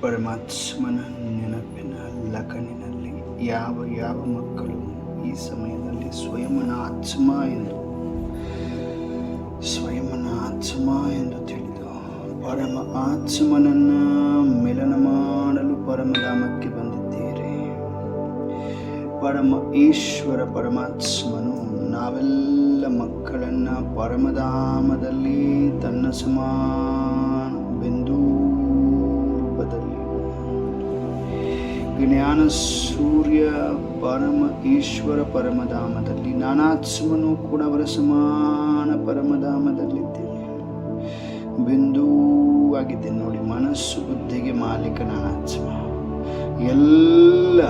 ಪರಮಾತ್ಮನ ನೆನಪಿನ ಲಗನಿನಲ್ಲಿ ಯಾವ ಯಾವ ಮಕ್ಕಳು ಈ ಸಮಯದಲ್ಲಿ ಸ್ವಯಂನ ಆತ್ಮ ಎಂದು ತಿಳಿದು ಪರಮ ಆತ್ಮನನ್ನ ಮಿಲನ ಮಾಡಲು ಪರಮಧಾಮಕ್ಕೆ ಬಂದಿದ್ದೀರಿ. ಪರಮ ಈಶ್ವರ ಪರಮಾತ್ಮನು ನಾವೆಲ್ಲ ಮಕ್ಕಳನ್ನ ಪರಮಧಾಮದಲ್ಲಿ ತನ್ನ ಸಮಾನ ಬಿಂದು ರೂಪದಲ್ಲಿ ಜ್ಞಾನ ಸೂರ್ಯ ಪರಮ ಈಶ್ವರ ಪರಮಧಾಮದಲ್ಲಿ ನಾನಾತ್ಮನು ಕೂಡ ಅವರ ಸಮಾನ ಪರಮಧಾಮದಲ್ಲಿದ್ದೇನೆ. ಬಿಂದು ಆಗಿದ್ದೇನೆ ನೋಡಿ. ಮನಸ್ಸು ಬುದ್ಧಿಗೆ ಮಾಲೀಕ ನಾನಾತ್ಮ. ಎಲ್ಲ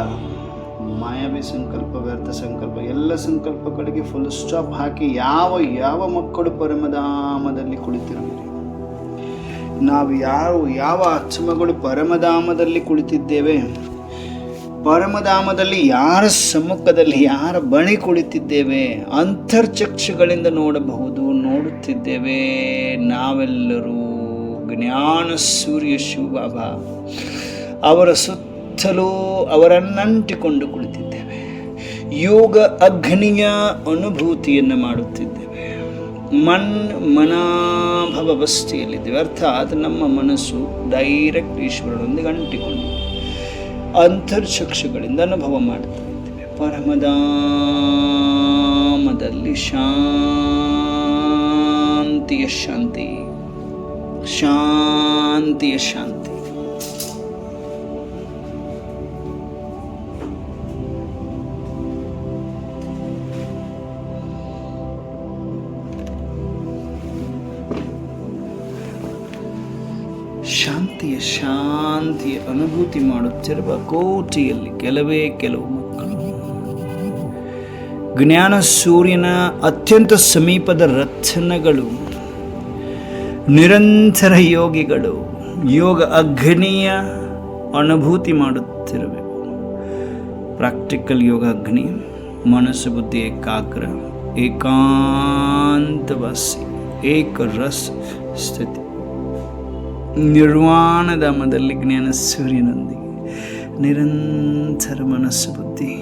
ಮಾಯಾವಿ ಸಂಕಲ್ಪ, ವ್ಯರ್ಥ ಸಂಕಲ್ಪ, ಎಲ್ಲ ಸಂಕಲ್ಪಗಳಿಗೆ ಫುಲ್ ಸ್ಟಾಪ್ ಹಾಕಿ ಯಾವ ಯಾವ ಮಕ್ಕಳು ಪರಮಧಾಮದಲ್ಲಿ ಕುಳಿತಿರುವಿರಿ, ನಾವು ಯಾವ ಆತ್ಮಗಳು ಪರಮಧಾಮದಲ್ಲಿ ಕುಳಿತಿದ್ದೇವೆ, ಪರಮಧಾಮದಲ್ಲಿ ಯಾರ ಸಮ್ಮುಖದಲ್ಲಿ ಯಾರ ಬಳಿ ಕುಳಿತಿದ್ದೇವೆ, ಅಂತರ್ಚಕ್ಷುಗಳಿಂದ ನೋಡುತ್ತಿದ್ದೇವೆ. ನಾವೆಲ್ಲರೂ ಜ್ಞಾನ ಸೂರ್ಯ ಶಿವಬಾಬಾ ಅವರ ಸುತ್ತಲೂ ಅವರನ್ನಂಟಿಕೊಂಡು ಕುಳಿತಿದ್ದೇವೆ. ಯೋಗ ಅಗ್ನಿಯ ಅನುಭೂತಿಯನ್ನು ಮಾಡುತ್ತಿದ್ದೇವೆ. ಮನಾಭವಸ್ಥೆಯಲ್ಲಿದ್ದೇವೆ. ಅರ್ಥಾತ್ ನಮ್ಮ ಮನಸ್ಸು ಡೈರೆಕ್ಟ್ ಈಶ್ವರನೊಂದಿಗೆ ಅಂಟಿಕೊಂಡಿದೆ. ಅಂತರ್ಚಕ್ಷುಗಳಿಂದ ಅನುಭವ ಮಾಡ್ತಾ ಇದ್ದೇವೆ. ಪರಮಧಾಮದಲ್ಲಿ ಶಾಂತಿಯ ಶಾಂತಿ, ಶಾಂತಿಯ ಶಾಂತಿ. ಶಾಂತಿಯ ಅನುಭೂತಿ ಮಾಡುತ್ತಿರುವ ಕೋಟಿಯಲ್ಲಿ ಕೆಲವು ಮಕ್ಕಳು ಜ್ಞಾನ ಸೂರ್ಯನ ಅತ್ಯಂತ ಸಮೀಪದ ರತ್ನಗಳು, ನಿರಂತರ ಯೋಗಿಗಳು, ಯೋಗ ಅಗ್ನಿಯ ಅನುಭೂತಿ ಮಾಡುತ್ತಿರಬೇಕು. ಪ್ರಾಕ್ಟಿಕಲ್ ಯೋಗ ಅಗ್ನಿ, ಮನಸ್ಸು ಬುದ್ಧಿ ಏಕಾಗ್ರ, ಏಕಾಂತವಾಸಿ, ಏಕರಸ ಸ್ಥಿತಿ, ನಿರ್ವಾಣಧಾಮದಲ್ಲಿ ಜ್ಞಾನ ಸೂರ್ಯನೊಂದಿಗೆ ನಿರಂತರ ಮನಸ್ಸು ಬುದ್ಧಿ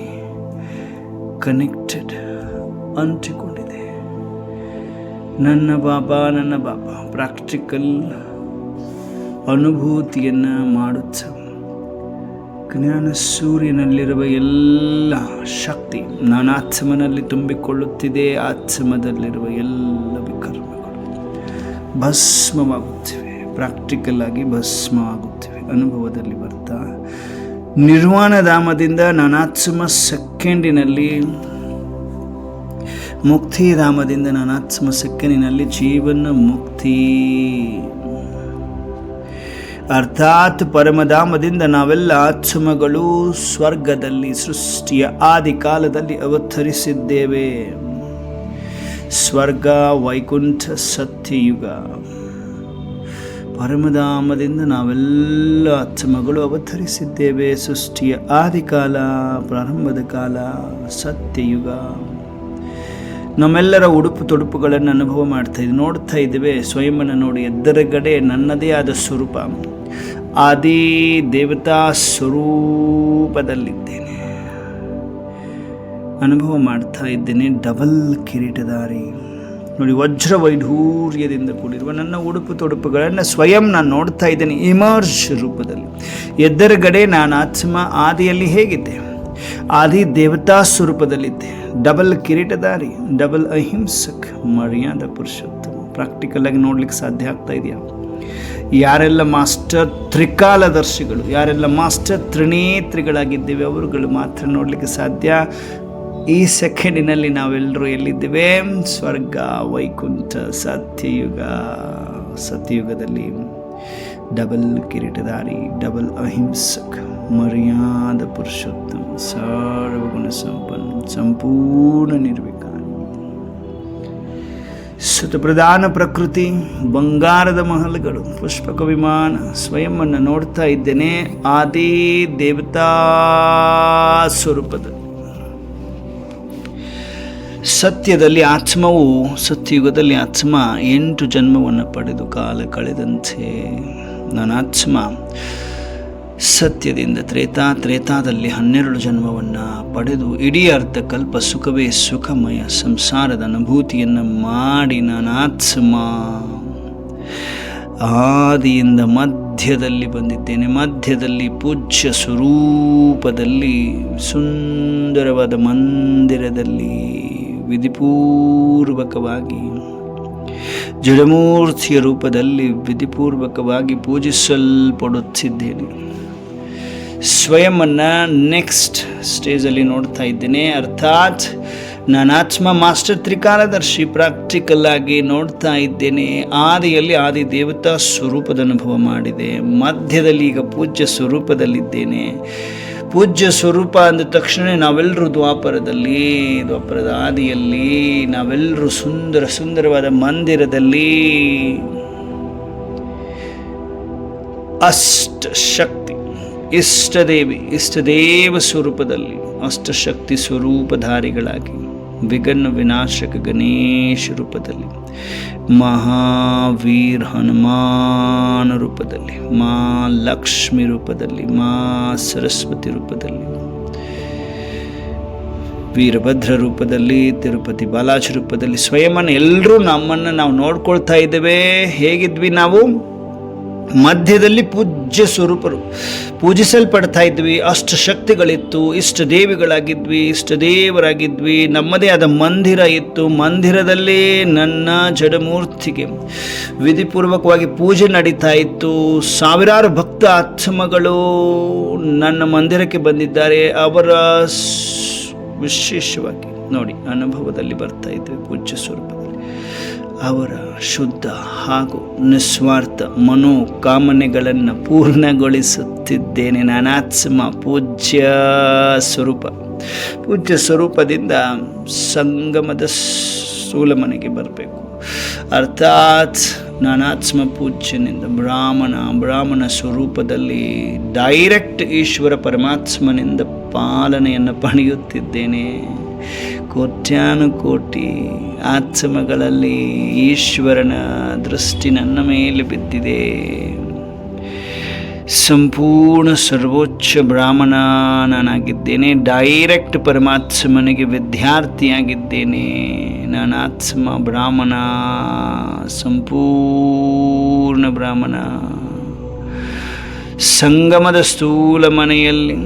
ಕನೆಕ್ಟೆಡ್, ಅಂಟಿಕೊಂಡಿದೆ. ನನ್ನ ಬಾಬಾ ಪ್ರಾಕ್ಟಿಕಲ್ ಅನುಭೂತಿಯನ್ನು ಮಾಡುತ್ತ ಜ್ಞಾನ ಸೂರ್ಯನಲ್ಲಿರುವ ಎಲ್ಲ ಶಕ್ತಿ ನಾನು ಆತ್ಮನಲ್ಲಿ ತುಂಬಿಕೊಳ್ಳುತ್ತಿದೆ. ಆತ್ಮದಲ್ಲಿರುವ ಎಲ್ಲ ವಿಕರ್ಮಗಳು ಭಸ್ಮವಾಗುತ್ತಿವೆ. ಪ್ರಾಕ್ಟಿಕಲ್ ಆಗಿ ಭಸ್ಮವಾಗುತ್ತಿವೆ. ಅನುಭವದಲ್ಲಿ ಬರ್ತಾ ನಿರ್ವಾಣಧಾಮದಿಂದ ನಾನಾತ್ಮ ಸೆಕೆಂಡಿನಲ್ಲಿ, ಮುಕ್ತಿಧಾಮದಿಂದ ನಾನಾತ್ಮ ಸೆಕೆಂಡಿನಲ್ಲಿ ಜೀವನ ಮುಕ್ತಿ. ಅರ್ಥಾತ್ ಪರಮಧಾಮದಿಂದ ನಾವೆಲ್ಲ ಆತ್ಮಗಳು ಸ್ವರ್ಗದಲ್ಲಿ ಸೃಷ್ಟಿಯ ಆದಿ ಕಾಲದಲ್ಲಿ ಅವತರಿಸಿದ್ದೇವೆ. ಸ್ವರ್ಗ, ವೈಕುಂಠ, ಸತ್ಯಯುಗ, ಪರಮಧಾಮದಿಂದ ನಾವೆಲ್ಲ ಆತ್ಮಗಳು ಅವತರಿಸಿದ್ದೇವೆ. ಸೃಷ್ಟಿಯ ಆದಿಕಾಲ, ಪ್ರಾರಂಭದ ಕಾಲ, ಸತ್ಯಯುಗ. ನಮ್ಮೆಲ್ಲರ ಉಡುಪು ತೊಡುಪುಗಳನ್ನು ಅನುಭವ ನೋಡ್ತಾ ಇದ್ದೇವೆ. ಸ್ವಯಂನ ನೋಡಿ ಎದ್ದರಗಡೆ ನನ್ನದೇ ಆದ ಸ್ವರೂಪ, ಆದಿ ದೇವತಾ ಸ್ವರೂಪದಲ್ಲಿದ್ದೇನೆ. ಅನುಭವ ಮಾಡ್ತಾ ಇದ್ದೇನೆ. ಡಬಲ್ ಕಿರೀಟಧಾರಿ ನೋಡಿ, ವಜ್ರ ವೈಢೂರ್ಯದಿಂದ ಕೂಡಿರುವ ನನ್ನ ಉಡುಪು ತೊಡುಪುಗಳನ್ನು ಸ್ವಯಂ ನಾನು ನೋಡ್ತಾ ಇದ್ದೇನೆ ಇಮರ್ಜ್ ರೂಪದಲ್ಲಿ. ಎದ್ದರಗಡೆ ನಾನು ಆತ್ಮ ಆದಿಯಲ್ಲಿ ಹೇಗಿದ್ದೆ, ಆದಿ ದೇವತಾ ಸ್ವರೂಪದಲ್ಲಿದ್ದೆ. ಡಬಲ್ ಕಿರೀಟಧಾರಿ, ಡಬಲ್ ಅಹಿಂಸಕ್, ಮರ್ಯಾದ ಪುರುಷೋತ್ತಮ. ಪ್ರಾಕ್ಟಿಕಲ್ ಆಗಿ ನೋಡ್ಲಿಕ್ಕೆ ಸಾಧ್ಯ ಆಗ್ತಾ ಇದೆಯಾ? ಯಾರೆಲ್ಲ ಮಾಸ್ಟರ್ ತ್ರಿಕಾಲದರ್ಶಿಗಳು, ಯಾರೆಲ್ಲ ಮಾಸ್ಟರ್ ತ್ರಿನೇತ್ರಿಗಳಾಗಿದ್ದೇವೆ ಅವರುಗಳು ಮಾತ್ರ ನೋಡಲಿಕ್ಕೆ ಸಾಧ್ಯ. ಈ ಸೆಕೆಂಡಿನಲ್ಲಿ ನಾವೆಲ್ಲರೂ ಎಲ್ಲಿದ್ದೇವೆ? ಸ್ವರ್ಗ, ವೈಕುಂಠ, ಸತ್ಯಯುಗದಲ್ಲಿ ಡಬಲ್ ಕಿರೀಟಧಾರಿ, ಡಬಲ್ ಅಹಿಂಸಕ್, ಮರ್ಯಾದ ಪುರುಷೋತ್ತಮ, ಸರ್ವಗುಣ ಸಂಪನ್ನ, ಸಂಪೂರ್ಣ ನಿರ್ವಿಕಾರಿ, ಸುತಪ್ರಧಾನ ಪ್ರಕೃತಿ, ಬಂಗಾರದ ಮಹಲ್ಗಳು, ಪುಷ್ಪಕ ವಿಮಾನ. ಸ್ವಯಂವನ್ನು ನೋಡ್ತಾ ಇದ್ದೇನೆ ಆದಿ ದೇವತಾ ಸ್ವರೂಪದ. ಸತ್ಯದಲ್ಲಿ ಆತ್ಮವು, ಸತ್ಯಯುಗದಲ್ಲಿ ಆತ್ಮ 8 ಜನ್ಮವನ್ನು ಪಡೆದು ಕಾಲ ಕಳೆದಂತೆ ನನ್ನ ಆತ್ಮ ಸತ್ಯದಿಂದ ತ್ರೇತಾದಲ್ಲಿ 12 ಜನ್ಮವನ್ನು ಪಡೆದು ಇಡೀ ಅರ್ಧಕಲ್ಪ ಸುಖವೇ ಸುಖಮಯ ಸಂಸಾರದ ಅನುಭೂತಿಯನ್ನು ಮಾಡಿ ನಾನಾತ್ಮ ಆದಿಯಿಂದ ಮಧ್ಯದಲ್ಲಿ ಬಂದಿದ್ದೇನೆ. ಮಧ್ಯದಲ್ಲಿ ಪೂಜ್ಯ ಸ್ವರೂಪದಲ್ಲಿ ಸುಂದರವಾದ ಮಂದಿರದಲ್ಲಿ ವಿಧಿಪೂರ್ವಕವಾಗಿ ಜಡಮೂರ್ತಿಯ ರೂಪದಲ್ಲಿ ವಿಧಿಪೂರ್ವಕವಾಗಿ ಪೂಜಿಸಲ್ಪಡುತ್ತಿದ್ದೇನೆ. ಸ್ವಯಂವನ್ನು ನೆಕ್ಸ್ಟ್ ಸ್ಟೇಜಲ್ಲಿ ನೋಡ್ತಾ ಇದ್ದೇನೆ. ಅರ್ಥಾತ್ ನಾನಾತ್ಮ ಮಾಸ್ಟರ್ ತ್ರಿಕಾಲದರ್ಶಿ ಪ್ರಾಕ್ಟಿಕಲ್ ಆಗಿ ನೋಡ್ತಾ ಇದ್ದೇನೆ. ಆದಿಯಲ್ಲಿ ಆದಿ ದೇವತಾ ಸ್ವರೂಪದ ಅನುಭವ ಮಾಡಿದೆ. ಮಧ್ಯದಲ್ಲಿ ಈಗ ಪೂಜ್ಯ ಸ್ವರೂಪದಲ್ಲಿದ್ದೇನೆ. ಪೂಜ್ಯ ಸ್ವರೂಪ ಅಂದ ತಕ್ಷಣ ನಾವೆಲ್ಲರೂ ದ್ವಾಪರದ ಆದಿಯಲ್ಲಿ ನಾವೆಲ್ಲರೂ ಸುಂದರವಾದ ಮಂದಿರದಲ್ಲಿ ಅಷ್ಟಶಕ್ತಿ ಇಷ್ಟದೇವ ಸ್ವರೂಪದಲ್ಲಿ ಅಷ್ಟಶಕ್ತಿ ಸ್ವರೂಪಧಾರಿಗಳಾಗಿ ವಿಘ್ನ ವಿನಾಶಕ ಗಣೇಶ ರೂಪದಲ್ಲಿ ಮಹಾವೀರ್ ಹನುಮಾನ ರೂಪದಲ್ಲಿ ಮಾ ಲಕ್ಷ್ಮಿ ರೂಪದಲ್ಲಿ ಮಾ ಸರಸ್ವತಿ ರೂಪದಲ್ಲಿ ವೀರಭದ್ರ ರೂಪದಲ್ಲಿ ತಿರುಪತಿ ಬಾಲಾಜಿ ರೂಪದಲ್ಲಿ ಸ್ವಯಂವನ್ನು ಎಲ್ಲರೂ ನಮ್ಮನ್ನು ನಾವು ನೋಡ್ಕೊಳ್ತಾ ಇದ್ದೇವೆ. ಹೇಗಿದ್ವಿ ನಾವು? ಮಧ್ಯದಲ್ಲಿ ಪೂಜ್ಯ ಸ್ವರೂಪರು ಪೂಜಿಸಲ್ಪಡ್ತಾ ಇದ್ವಿ. ಅಷ್ಟಶಕ್ತಿಗಳಿತ್ತು, ಇಷ್ಟ ದೇವಿಗಳಾಗಿದ್ವಿ, ಇಷ್ಟ ದೇವರಾಗಿದ್ವಿ. ನಮ್ಮದೇ ಆದ ಮಂದಿರ ಇತ್ತು. ಮಂದಿರದಲ್ಲಿ ನನ್ನ ಜಡಮೂರ್ತಿಗೆ ವಿಧಿಪೂರ್ವಕವಾಗಿ ಪೂಜೆ ನಡೀತಾ ಇತ್ತು. ಸಾವಿರಾರು ಭಕ್ತ ಆತ್ಮಗಳು ನನ್ನ ಮಂದಿರಕ್ಕೆ ಬಂದಿದ್ದಾರೆ. ಅವರ ವಿಶೇಷವಾಗಿ ನೋಡಿ ಅನುಭವದಲ್ಲಿ ಬರ್ತಾ ಇದ್ವಿ. ಪೂಜ್ಯ ಸ್ವರೂಪದಲ್ಲಿ ಅವರ ಶುದ್ಧ ಹಾಗೂ ನಿಸ್ವಾರ್ಥ ಮನೋಕಾಮನೆಗಳನ್ನು ಪೂರ್ಣಗೊಳಿಸುತ್ತಿದ್ದೇನೆ. ನಾನಾತ್ಮ ಪೂಜ್ಯ ಸ್ವರೂಪದಿಂದ ಸಂಗಮದ ಸ್ಥೂಲಮನೆಗೆ ಬರಬೇಕು. ಅರ್ಥಾತ್ ನಾನಾತ್ಮ ಪೂಜ್ಯನಿಂದ ಬ್ರಾಹ್ಮಣ ಸ್ವರೂಪದಲ್ಲಿ ಡೈರೆಕ್ಟ್ ಈಶ್ವರ ಪರಮಾತ್ಮನಿಂದ ಪಾಲನೆಯನ್ನು ಪಡೆಯುತ್ತಿದ್ದೇನೆ. ಕೋಟ್ಯಾನುಕೋಟಿ ಆತ್ಮಗಳಲ್ಲಿ ಈಶ್ವರನ ದೃಷ್ಟಿ ನನ್ನ ಮೇಲೆ ಬಿದ್ದಿದೆ. ಸಂಪೂರ್ಣ ಸರ್ವೋಚ್ಚ ಬ್ರಾಹ್ಮಣ ನಾನಾಗಿದ್ದೇನೆ. ಡೈರೆಕ್ಟ್ ಪರಮಾತ್ಮನಿಗೆ ವಿದ್ಯಾರ್ಥಿಯಾಗಿದ್ದೇನೆ. ನಾನಾತ್ಮ ಬ್ರಾಹ್ಮಣ, ಸಂಪೂರ್ಣ ಬ್ರಾಹ್ಮಣ. ಸಂಗಮದ ಸ್ಥೂಲ ಮನೆಯಲ್ಲಿ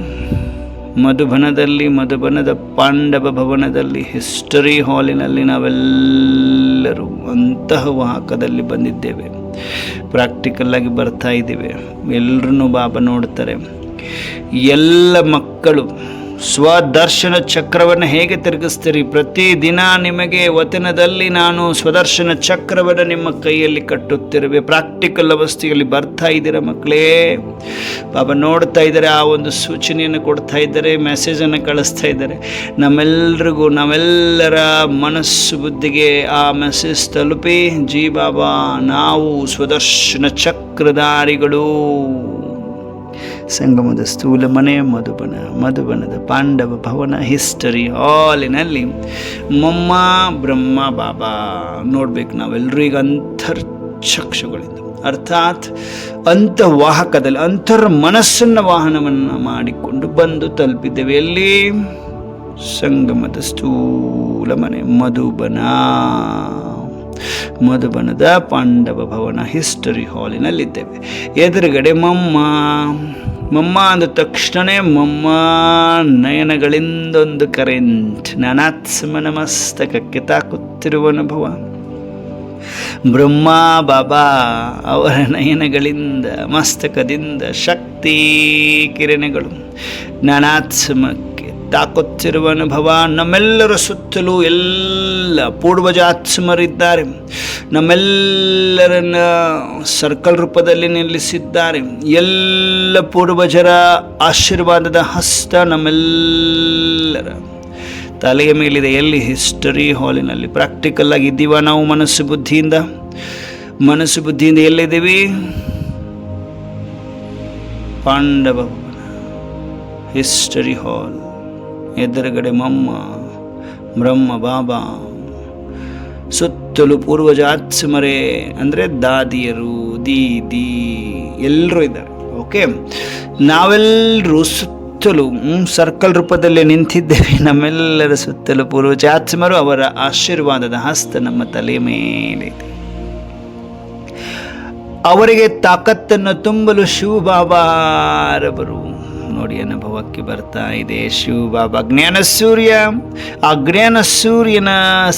ಮಧುಬನದ ಪಾಂಡವ ಭವನದಲ್ಲಿ ಹಿಸ್ಟರಿ ಹಾಲಿನಲ್ಲಿ ನಾವೆಲ್ಲರೂ ಅಂತಃವಾಹಕದಲ್ಲಿ ಬಂದಿದ್ದೇವೆ. ಪ್ರಾಕ್ಟಿಕಲ್ ಆಗಿ ಬರ್ತಾ ಇದ್ದೇವೆ. ಎಲ್ಲರನ್ನೂ ಬಾಬಾ ನೋಡ್ತಾರೆ. ಎಲ್ಲ ಮಕ್ಕಳು ಸ್ವದರ್ಶನ ಚಕ್ರವನ್ನು ಹೇಗೆ ತಿರುಗಿಸ್ತೀರಿ? ಪ್ರತಿದಿನ ನಿಮಗೆ ವಚನದಲ್ಲಿ ನಾನು ಸ್ವದರ್ಶನ ಚಕ್ರವನ್ನು ನಿಮ್ಮ ಕೈಯಲ್ಲಿ ಕಟ್ಟುತ್ತಿರುವೆ. ಪ್ರಾಕ್ಟಿಕಲ್ ಅವಸ್ಥೆಯಲ್ಲಿ ಬರ್ತಾ ಇದ್ದೀರಾ ಮಕ್ಕಳೇ? ಬಾಬಾ ನೋಡ್ತಾ ಇದ್ದಾರೆ. ಆ ಒಂದು ಸೂಚನೆಯನ್ನು ಕೊಡ್ತಾ ಇದ್ದಾರೆ, ಮೆಸೇಜನ್ನು ಕಳಿಸ್ತಾ ಇದ್ದಾರೆ. ನಾವೆಲ್ಲರ ಮನಸ್ಸು ಬುದ್ಧಿಗೆ ಆ ಮೆಸೇಜ್ ತಲುಪಿ, ಜಿ ಬಾಬಾ ನಾವು ಸ್ವದರ್ಶನ ಚಕ್ರಧಾರಿಗಳು. ಸಂಗಮದ ಸ್ಥೂಲ ಮನೆ ಮಧುಬನದ ಪಾಂಡವ ಭವನ ಹಿಸ್ಟರಿ ಹಾಲಿನಲ್ಲಿ ಮಮ್ಮ ಬ್ರಹ್ಮ ಬಾಬಾ ನೋಡ್ಬೇಕು. ನಾವೆಲ್ಲರೂ ಈಗ ಅಂತರ್ಚಕ್ಷುಗಳಿಂದ ಅರ್ಥಾತ್ ಅಂತರ್ವಾಹಕದಲ್ಲಿ ಮನಸ್ಸನ್ನ ವಾಹನವನ್ನು ಮಾಡಿಕೊಂಡು ಬಂದು ತಲುಪಿದ್ದೇವೆ. ಎಲ್ಲಿ? ಸಂಗಮದ ಸ್ಥೂಲ ಮನೆ ಮಧುಬನದ ಪಾಂಡವ ಭವನ ಹಿಸ್ಟರಿ ಹಾಲಿನಲ್ಲಿದ್ದೇವೆ. ಎದುರುಗಡೆ ಮಮ್ಮ ಅಂದ ತಕ್ಷಣ ಮಮ್ಮ ನಯನಗಳಿಂದೊಂದು ಕರೆಂಟ್ ನಾನಾತ್ಮನ ಮಸ್ತಕಕ್ಕೆ ತಾಕುತ್ತಿರುವ ಅನುಭವ. ಬ್ರಹ್ಮ ಬಾಬಾ ಅವರ ನಯನಗಳಿಂದ ಮಸ್ತಕದಿಂದ ಶಕ್ತಿ ಕಿರಣಗಳು ನಾನಾತ್ಮಕ್ಕೆ ತಾಕುತ್ತಿರುವ ಅನುಭವ. ನಮ್ಮೆಲ್ಲರ ಸುತ್ತಲೂ ಎಲ್ಲ ಪೂರ್ವಜಾತ್ಮರಿದ್ದಾರೆ. ನಮ್ಮೆಲ್ಲರನ್ನ ಸರ್ಕಲ್ ರೂಪದಲ್ಲಿ ನಿಲ್ಲಿಸಿದ್ದಾರೆ. ಎಲ್ಲ ಪೂರ್ವಜರ ಆಶೀರ್ವಾದದ ಹಸ್ತ ನಮ್ಮೆಲ್ಲರ ತಲೆಯ ಮೇಲಿದೆ. ಎಲ್ಲಿ? ಹಿಸ್ಟರಿ ಹಾಲಿನಲ್ಲಿ. ಪ್ರಾಕ್ಟಿಕಲ್ ಆಗಿದ್ದೀವ ನಾವು? ಮನಸ್ಸು ಬುದ್ಧಿಯಿಂದ ಎಲ್ಲಿದ್ದೀವಿ? ಪಾಂಡವ ಹಿಸ್ಟರಿ ಹಾಲ್ ಎದುರುಗಡೆ ಮಮ್ಮ ಬ್ರಹ್ಮ ಬಾಬಾ. ಸುತ್ತಲೂ ಪೂರ್ವಜಾತ್ಮರೇ ಅಂದರೆ ದಾದಿಯರು, ದೀದಿ ಎಲ್ಲರೂ ಇದ್ದಾರೆ. ಓಕೆ, ನಾವೆಲ್ಲರೂ ಸುತ್ತಲೂ ಸರ್ಕಲ್ ರೂಪದಲ್ಲಿ ನಿಂತಿದ್ದೇವೆ. ನಮ್ಮೆಲ್ಲರ ಸುತ್ತಲೂ ಪೂರ್ವಜಾತ್ಮರು, ಅವರ ಆಶೀರ್ವಾದದ ಹಸ್ತ ನಮ್ಮ ತಲೆಯ ಮೇಲಿದೆ. ಅವರಿಗೆ ತಾಕತ್ತನ್ನು ತುಂಬಲು ಶಿವಬಾಬಾರವರು ನೋಡಿ ಅನುಭವಕ್ಕೆ ಬರ್ತಾ ಇದೆ. ಶಿವಬಾಬಾ ಜ್ಞಾನ ಸೂರ್ಯ, ಆ ಜ್ಞಾನ ಸೂರ್ಯನ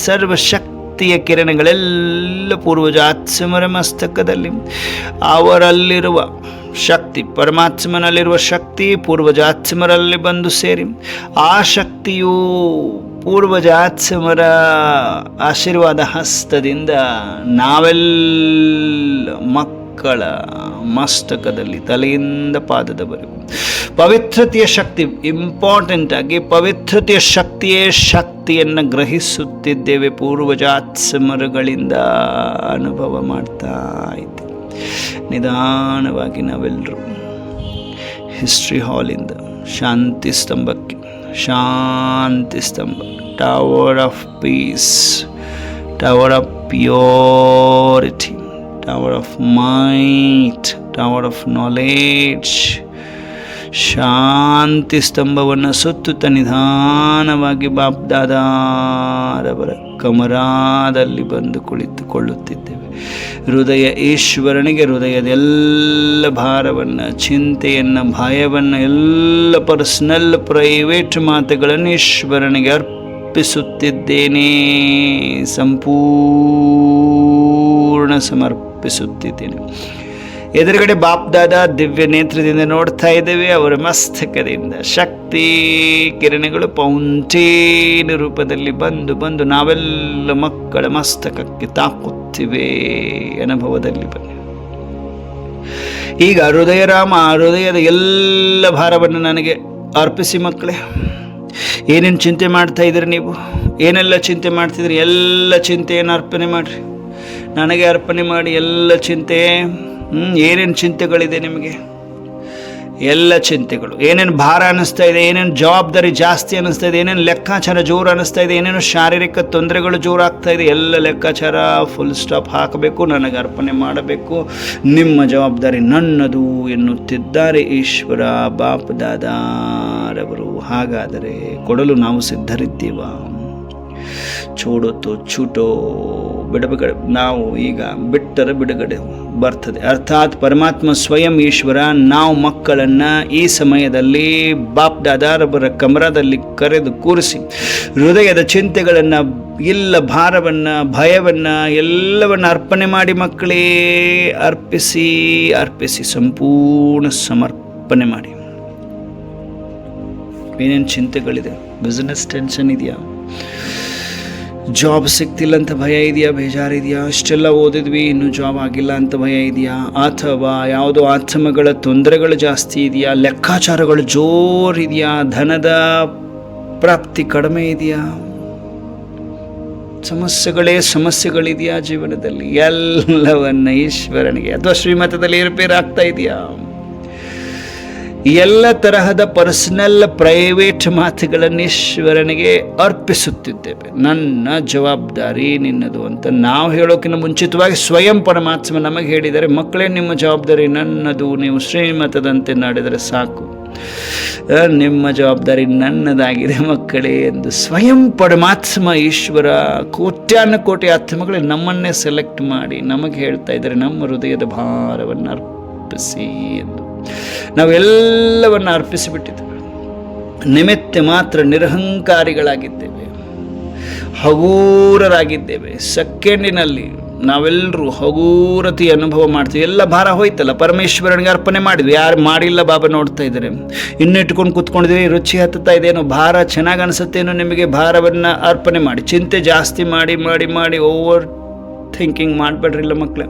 ಸರ್ವಶಕ್ತಿಯ ಕಿರಣಗಳೆಲ್ಲ ಪೂರ್ವಜಾತ್ಮರ ಮಸ್ತಕದಲ್ಲಿ, ಅವರಲ್ಲಿರುವ ಶಕ್ತಿ, ಪರಮಾತ್ಮನಲ್ಲಿರುವ ಶಕ್ತಿ ಪೂರ್ವಜಾತ್ಮರಲ್ಲಿ ಬಂದು ಸೇರಿ, ಆ ಶಕ್ತಿಯು ಪೂರ್ವಜಾತ್ಮರ ಆಶೀರ್ವಾದ ಹಸ್ತದಿಂದ ನಾವೆಲ್ಲ ಮಕ್ಕಳ ಮಸ್ತಕದಲ್ಲಿ ತಲೆಯಿಂದ ಪಾದದವರೆಗೂ ಪವಿತ್ರತೆಯ ಶಕ್ತಿ, ಇಂಪಾರ್ಟೆಂಟ್ ಆಗಿ ಪವಿತ್ರತೆಯ ಶಕ್ತಿಯೇ ಶಕ್ತಿಯನ್ನು ಗ್ರಹಿಸುತ್ತಿದ್ದೇವೆ. ಪೂರ್ವಜಾತ್ಮರುಗಳಿಂದ ಅನುಭವ ಮಾಡ್ತಾ ಇದ್ದೇವೆ. ನಿಧಾನವಾಗಿ ನಾವೆಲ್ಲರೂ ಹಿಸ್ಟ್ರಿ ಹಾಲಿಂದ ಶಾಂತಿ ಸ್ತಂಭಕ್ಕೆ, ಶಾಂತಿ ಸ್ತಂಭ, tower of peace, tower of purity, tower of might, tower of knowledge, ಶಾಂತಿ ಸ್ತಂಭವನ್ನು ಸುತ್ತುತ್ತ ನಿಧಾನವಾಗಿ ಬಾಪ್ದಾದಾರವರ ಕಮರಾದಲ್ಲಿ ಬಂದು ಕುಳಿತುಕೊಳ್ಳುತ್ತಿದ್ದೇವೆ. ಹೃದಯ ಈಶ್ವರನಿಗೆ ಹೃದಯದ ಎಲ್ಲ ಭಾರವನ್ನು, ಚಿಂತೆಯನ್ನು, ಭಯವನ್ನು, ಎಲ್ಲ ಪರ್ಸನಲ್ ಪ್ರೈವೇಟ್ ಮಾತುಗಳನ್ನು ಈಶ್ವರನಿಗೆ ಅರ್ಪಿಸುತ್ತಿದ್ದೇನೆ. ಸಂಪೂರ್ಣ ಸಮರ್ಪಿಸುತ್ತಿದ್ದೇನೆ. ಎದುರುಗಡೆ ಬಾಪ್ದಾದ ದಿವ್ಯ ನೇತ್ರದಿಂದ ನೋಡ್ತಾ ಇದ್ದೇವೆ. ಅವರ ಮಸ್ತಕದಿಂದ ಶಕ್ತಿ ಕಿರಣಗಳು ಫೌಂಟೇನ್ ರೂಪದಲ್ಲಿ ಬಂದು ಬಂದು ನಾವೆಲ್ಲ ಮಕ್ಕಳ ಮಸ್ತಕಕ್ಕೆ ತಾಕುತ್ತಿವೆ. ಅನುಭವದಲ್ಲಿ ಬನ್ನಿ. ಈಗ ಹೃದಯರಾಮ, ಹೃದಯದ ಎಲ್ಲ ಭಾರವನ್ನು ನನಗೆ ಅರ್ಪಿಸಿ ಮಕ್ಕಳೇ. ಏನೇನು ಚಿಂತೆ ಮಾಡ್ತಾ ಇದ್ದೀರಿ ನೀವು, ಏನೆಲ್ಲ ಚಿಂತೆ ಮಾಡ್ತಿದ್ರಿ, ಎಲ್ಲ ಚಿಂತೆಯನ್ನು ಅರ್ಪಣೆ ಮಾಡಿರಿ. ನನಗೆ ಅರ್ಪಣೆ ಮಾಡಿ ಎಲ್ಲ ಚಿಂತೆ. ಏನೇನು ಚಿಂತೆಗಳಿದೆ ನಿಮಗೆ, ಎಲ್ಲ ಚಿಂತೆಗಳು, ಏನೇನು ಭಾರ ಅನ್ನಿಸ್ತಾ ಇದೆ, ಏನೇನು ಜವಾಬ್ದಾರಿ ಜಾಸ್ತಿ ಅನ್ನಿಸ್ತಾ ಇದೆ, ಏನೇನು ಲೆಕ್ಕಾಚಾರ ಜೋರು ಅನ್ನಿಸ್ತಾ ಇದೆ, ಏನೇನು ಶಾರೀರಿಕ ತೊಂದರೆಗಳು ಜೋರಾಗ್ತಾ ಇದೆ, ಎಲ್ಲ ಲೆಕ್ಕಾಚಾರ ಫುಲ್ ಸ್ಟಾಪ್ ಹಾಕಬೇಕು. ನನಗೆ ಅರ್ಪಣೆ ಮಾಡಬೇಕು. ನಿಮ್ಮ ಜವಾಬ್ದಾರಿ ನನ್ನದು ಎನ್ನುತ್ತಿದ್ದಾರೆ ಈಶ್ವರ ಬಾಪ್ದಾದಾರವರು. ಹಾಗಾದರೆ ಕೊಡಲು ನಾವು ಸಿದ್ಧರಿದ್ದೀವ? ಚೋಡೋತೋ ಚೂಟೋ ಬಿಡುಗಡೆ, ನಾವು ಈಗ ಬಿಟ್ಟರೆ ಬಿಡುಗಡೆ ಬರ್ತದೆ. ಅರ್ಥಾತ್ ಪರಮಾತ್ಮ ಸ್ವಯಂ ಈಶ್ವರ ನಾವು ಮಕ್ಕಳನ್ನು ಈ ಸಮಯದಲ್ಲಿ ಬಾಪ್ದಾದಾರವರ ಕಮರದಲ್ಲಿ ಕರೆದು ಕೂರಿಸಿ ಹೃದಯದ ಚಿಂತೆಗಳನ್ನು, ಎಲ್ಲ ಭಾರವನ್ನು, ಭಯವನ್ನು ಎಲ್ಲವನ್ನು ಅರ್ಪಣೆ ಮಾಡಿ ಮಕ್ಕಳೇ ಅರ್ಪಿಸಿ ಅರ್ಪಿಸಿ ಸಂಪೂರ್ಣ ಸಮರ್ಪಣೆ ಮಾಡಿ. ಏನೇನು ಚಿಂತೆಗಳಿದೆ? ಬಿಸ್ನೆಸ್ ಟೆನ್ಷನ್ ಇದೆಯಾ? ಜಾಬ್ ಸಿಗ್ತಿಲ್ಲ ಅಂತ ಭಯ ಇದೆಯಾ? ಬೇಜಾರಿದೆಯಾ? ಇಷ್ಟೆಲ್ಲ ಓದಿದ್ವಿ ಇನ್ನೂ ಜಾಬ್ ಆಗಿಲ್ಲ ಅಂತ ಭಯ ಇದೆಯಾ? ಅಥವಾ ಯಾವುದೋ ಆತ್ಮಗಳ ತೊಂದರೆಗಳು ಜಾಸ್ತಿ ಇದೆಯಾ? ಲೆಕ್ಕಾಚಾರಗಳು ಜೋರಿದೆಯಾ? ಧನದ ಪ್ರಾಪ್ತಿ ಕಡಿಮೆ ಇದೆಯಾ? ಸಮಸ್ಯೆಗಳಿದೆಯಾ ಜೀವನದಲ್ಲಿ? ಎಲ್ಲವನ್ನ ಈಶ್ವರನಿಗೆ ಅಥವಾ ಶ್ರೀಮತದಲ್ಲಿ ಏರುಪೇರಾಗ್ತಾ ಇದೆಯಾ? ಎಲ್ಲ ತರಹದ ಪರ್ಸನಲ್ ಪ್ರೈವೇಟ್ ಮಾತುಗಳನ್ನು ಈಶ್ವರನಿಗೆ ಅರ್ಪಿಸುತ್ತಿದ್ದೇವೆ. ನನ್ನ ಜವಾಬ್ದಾರಿ ನಿನ್ನದು ಅಂತ ನಾವು ಹೇಳೋಕ್ಕಿಂತ ಮುಂಚಿತವಾಗಿ ಸ್ವಯಂ ಪರಮಾತ್ಮ ನಮಗೆ ಹೇಳಿದರೆ, ಮಕ್ಕಳೇ ನಿಮ್ಮ ಜವಾಬ್ದಾರಿ ನನ್ನದು, ನೀವು ಶ್ರೀಮತದಂತೆ ನಡೆದರೆ ಸಾಕು, ನಿಮ್ಮ ಜವಾಬ್ದಾರಿ ನನ್ನದಾಗಿದೆ ಮಕ್ಕಳೇ ಎಂದು ಸ್ವಯಂ ಪರಮಾತ್ಮ ಈಶ್ವರ ಕೋಟ್ಯಾನುಕೋಟಿ ಆತ್ಮಗಳೇ ನಮ್ಮನ್ನೇ ಸೆಲೆಕ್ಟ್ ಮಾಡಿ ನಮಗೆ ಹೇಳ್ತಾ ಇದ್ದಾರೆ, ನಮ್ಮ ಹೃದಯದ ಭಾರವನ್ನು ಅರ್ಪಿಸಿ ಎಂದು. ನಾವೆಲ್ಲವನ್ನು ಅರ್ಪಿಸಿಬಿಟ್ಟಿದ್ದೇವೆ. ನಿಮಿತ್ತ ಮಾತ್ರ ನಿರಹಂಕಾರಿಗಳಾಗಿದ್ದೇವೆ, ಹಗೂರರಾಗಿದ್ದೇವೆ. ಸೆಕೆಂಡಿನಲ್ಲಿ ನಾವೆಲ್ಲರೂ ಹಗೂರತಿ ಅನುಭವ ಮಾಡ್ತೀವಿ. ಎಲ್ಲ ಭಾರ ಹೋಯ್ತಲ್ಲ, ಪರಮೇಶ್ವರನಿಗೆ ಅರ್ಪಣೆ ಮಾಡಿದ್ವಿ. ಯಾರು ಮಾಡಿಲ್ಲ ಬಾಬಾ ನೋಡ್ತಾ ಇದ್ದಾರೆ. ಇನ್ನು ಇಟ್ಕೊಂಡು ಕೂತ್ಕೊಂಡಿದ್ದೀವಿ, ರುಚಿ ಹತ್ತುತ್ತಾ ಇದೇನೋ, ಭಾರ ಚೆನ್ನಾಗಿ ಅನಿಸುತ್ತೇನೋ ನಿಮಗೆ. ಭಾರವನ್ನು ಅರ್ಪಣೆ ಮಾಡಿ, ಚಿಂತೆ ಜಾಸ್ತಿ ಮಾಡಿ ಮಾಡಿ ಮಾಡಿ ಓವರ್ ಥಿಂಕಿಂಗ್ ಮಾಡಬೇಡ್ರಿಲ್ಲ ಮಕ್ಕಳೇ.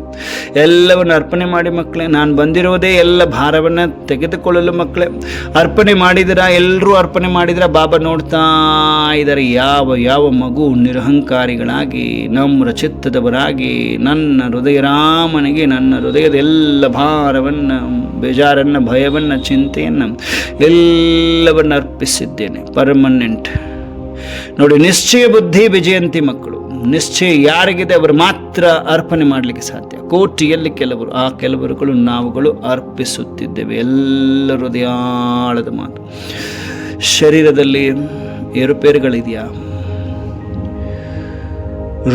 ಎಲ್ಲವನ್ನು ಅರ್ಪಣೆ ಮಾಡಿ ಮಕ್ಕಳೇ. ನಾನು ಬಂದಿರೋದೇ ಎಲ್ಲ ಭಾರವನ್ನು ತೆಗೆದುಕೊಳ್ಳಲು ಮಕ್ಕಳೇ. ಅರ್ಪಣೆ ಮಾಡಿದಿರ, ಎಲ್ಲರೂ ಅರ್ಪಣೆ ಮಾಡಿದಿರ, ಬಾಬಾ ನೋಡ್ತಾ ಇದ್ದಾರೆ. ಯಾವ ಮಗು ನಿರಹಂಕಾರಿಗಳಾಗಿ ನಮ್ರ ಚಿತ್ತದವರಾಗಿ ನನ್ನ ಹೃದಯರಾಮನಿಗೆ ನನ್ನ ಹೃದಯದ ಎಲ್ಲ ಭಾರವನ್ನು, ಬೇಜಾರನ್ನು, ಭಯವನ್ನು, ಚಿಂತೆಯನ್ನು ಎಲ್ಲವನ್ನು ಅರ್ಪಿಸಿದ್ದೇನೆ. ಪರ್ಮನೆಂಟ್ ನೋಡಿ. ನಿಶ್ಚಯ ಬುದ್ಧಿ ವಿಜಯಂತಿ ಮಕ್ಕಳು. ನಿಶ್ಚಯ ಯಾರಿಗಿದೆ ಅವರು ಮಾತ್ರ ಅರ್ಪಣೆ ಮಾಡಲಿಕ್ಕೆ ಸಾಧ್ಯ. ಕೋಟಿಯಲ್ಲಿ ಕೆಲವರು, ಆ ಕೆಲವರುಗಳು ನಾವುಗಳು ಅರ್ಪಿಸುತ್ತಿದ್ದೇವೆ. ಎಲ್ಲ ಹೃದಯಾಳದ ಮಾತು. ಶರೀರದಲ್ಲಿ ಏರುಪೇರುಗಳಿದೆಯಾ?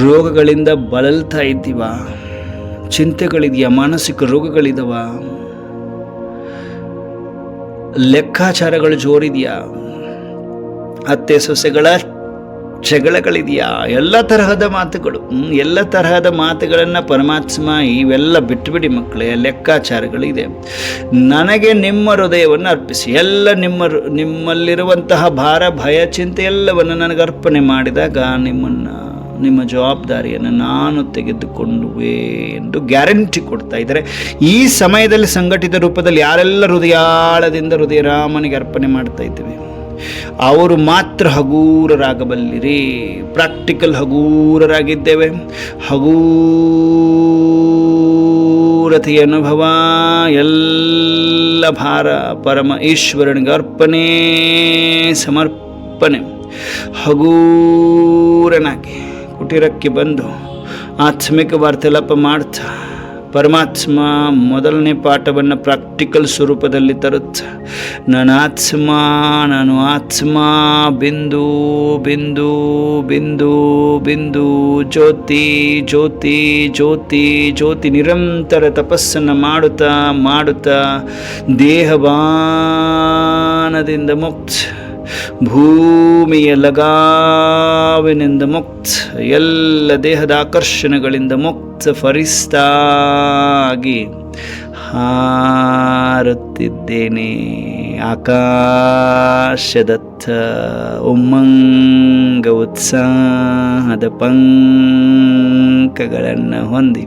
ರೋಗಗಳಿಂದ ಬಳಲ್ತಾ ಇದ್ದೀವ? ಚಿಂತೆಗಳಿದೆಯಾ? ಮಾನಸಿಕ ರೋಗಗಳಿದವ? ಲೆಕ್ಕಾಚಾರಗಳು ಜೋರಿದೆಯಾ? ಅತ್ತೆ ಸೊಸೆಗಳ ಜಗಳಗಳಿದೆಯಾ? ಎಲ್ಲ ತರಹದ ಮಾತುಗಳು, ಎಲ್ಲ ತರಹದ ಮಾತುಗಳನ್ನು ಪರಮಾತ್ಮ ಇವೆಲ್ಲ ಬಿಟ್ಟುಬಿಡಿ ಮಕ್ಕಳೇ. ಲೆಕ್ಕಾಚಾರಗಳಿದೆ. ನನಗೆ ನಿಮ್ಮ ಹೃದಯವನ್ನು ಅರ್ಪಿಸಿ. ಎಲ್ಲ ನಿಮ್ಮಲ್ಲಿರುವಂತಹ ಭಾರ, ಭಯ, ಚಿಂತೆ ಎಲ್ಲವನ್ನು ನನಗೆ ಅರ್ಪಣೆ ಮಾಡಿದಾಗ ನಿಮ್ಮ ಜವಾಬ್ದಾರಿಯನ್ನು ನಾನು ತೆಗೆದುಕೊಂಡುವೆ ಎಂದು ಗ್ಯಾರಂಟಿ ಕೊಡ್ತಾ ಇದ್ದಾರೆ. ಈ ಸಮಯದಲ್ಲಿ ಸಂಘಟಿತ ರೂಪದಲ್ಲಿ ಯಾರೆಲ್ಲ ಹೃದಯಾಳದಿಂದ ಹೃದಯರಾಮನಿಗೆ ಅರ್ಪಣೆ ಮಾಡ್ತಾ ಇದ್ದೇವೆ ಅವರು ಮಾತ್ರ ಹಗೂರರಾಗಬಲ್ಲಿರಿ. ಪ್ರಾಕ್ಟಿಕಲ್ ಹಗೂರರಾಗಿದ್ದೇವೆ. ಹಗೂರತೆಯ ಅನುಭವ, ಎಲ್ಲ ಭಾರ ಪರಮ ಈಶ್ವರನಿಗೆ ಅರ್ಪಣೆ, ಸಮರ್ಪಣೆ. ಹಗೂರನಾಗಿ ಕುಟೀರಕ್ಕೆ ಬಂದು ಆತ್ಮಿಕ ವಾರ್ತಾಲಾಪ ಮಾಡ್ತಾ ಪರಮಾತ್ಮ ಮೊದಲನೇ ಪಾಠವನ್ನು ಪ್ರಾಕ್ಟಿಕಲ್ ಸ್ವರೂಪದಲ್ಲಿ ತರುತ್ತೆ. ನಾನು ಆತ್ಮ, ಬಿಂದು ಬಿಂದು ಬಿಂದು ಬಿಂದು, ಜ್ಯೋತಿ ಜ್ಯೋತಿ ಜ್ಯೋತಿ ಜ್ಯೋತಿ. ನಿರಂತರ ತಪಸ್ಸನ್ನು ಮಾಡುತ್ತಾ ದೇಹಬಾನದಿಂದ ಮುಕ್ತ, ಭೂಮಿಯ ಲಗಾವಿನಿಂದ ಮುಕ್ತ, ಎಲ್ಲ ದೇಹದ ಆಕರ್ಷಣೆಗಳಿಂದ ಮುಕ್ತ ಫರಿಸ್ತಾಗಿ ಹಾರುತ್ತಿದ್ದೇನೆ. ಆಕಾಶದತ್ತ ಉಮ್ಮಂಗ ಉತ್ಸಾಹದ ಪಂಕಗಳನ್ನು ಹೊಂದಿ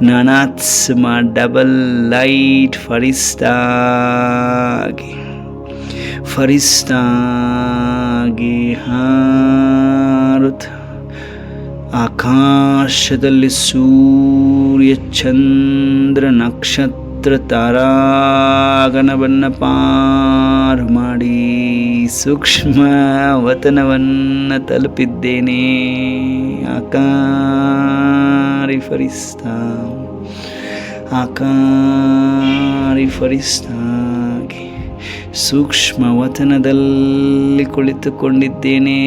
ನಾನಾತ್ಮ ಡಬಲ್ ಲೈಟ್ ಫರಿಸ್ತಾಗಿ ಹಾರುತ್ತ ಆಕಾಶದಲ್ಲಿ ಸೂರ್ಯ ಚಂದ್ರ ನಕ್ಷತ್ರ ತಾರಾಗಣವನ್ನು ಪಾರು ಮಾಡಿ ಸೂಕ್ಷ್ಮ ವತನವನ್ನು ತಲುಪಿದ್ದೇನೆ. ಆಕಾರಿ ಫರಿಸ್ತಾಗಿ ಸೂಕ್ಷ್ಮ ವತನದಲ್ಲಿ ಕುಳಿತುಕೊಂಡಿದ್ದೇನೆ.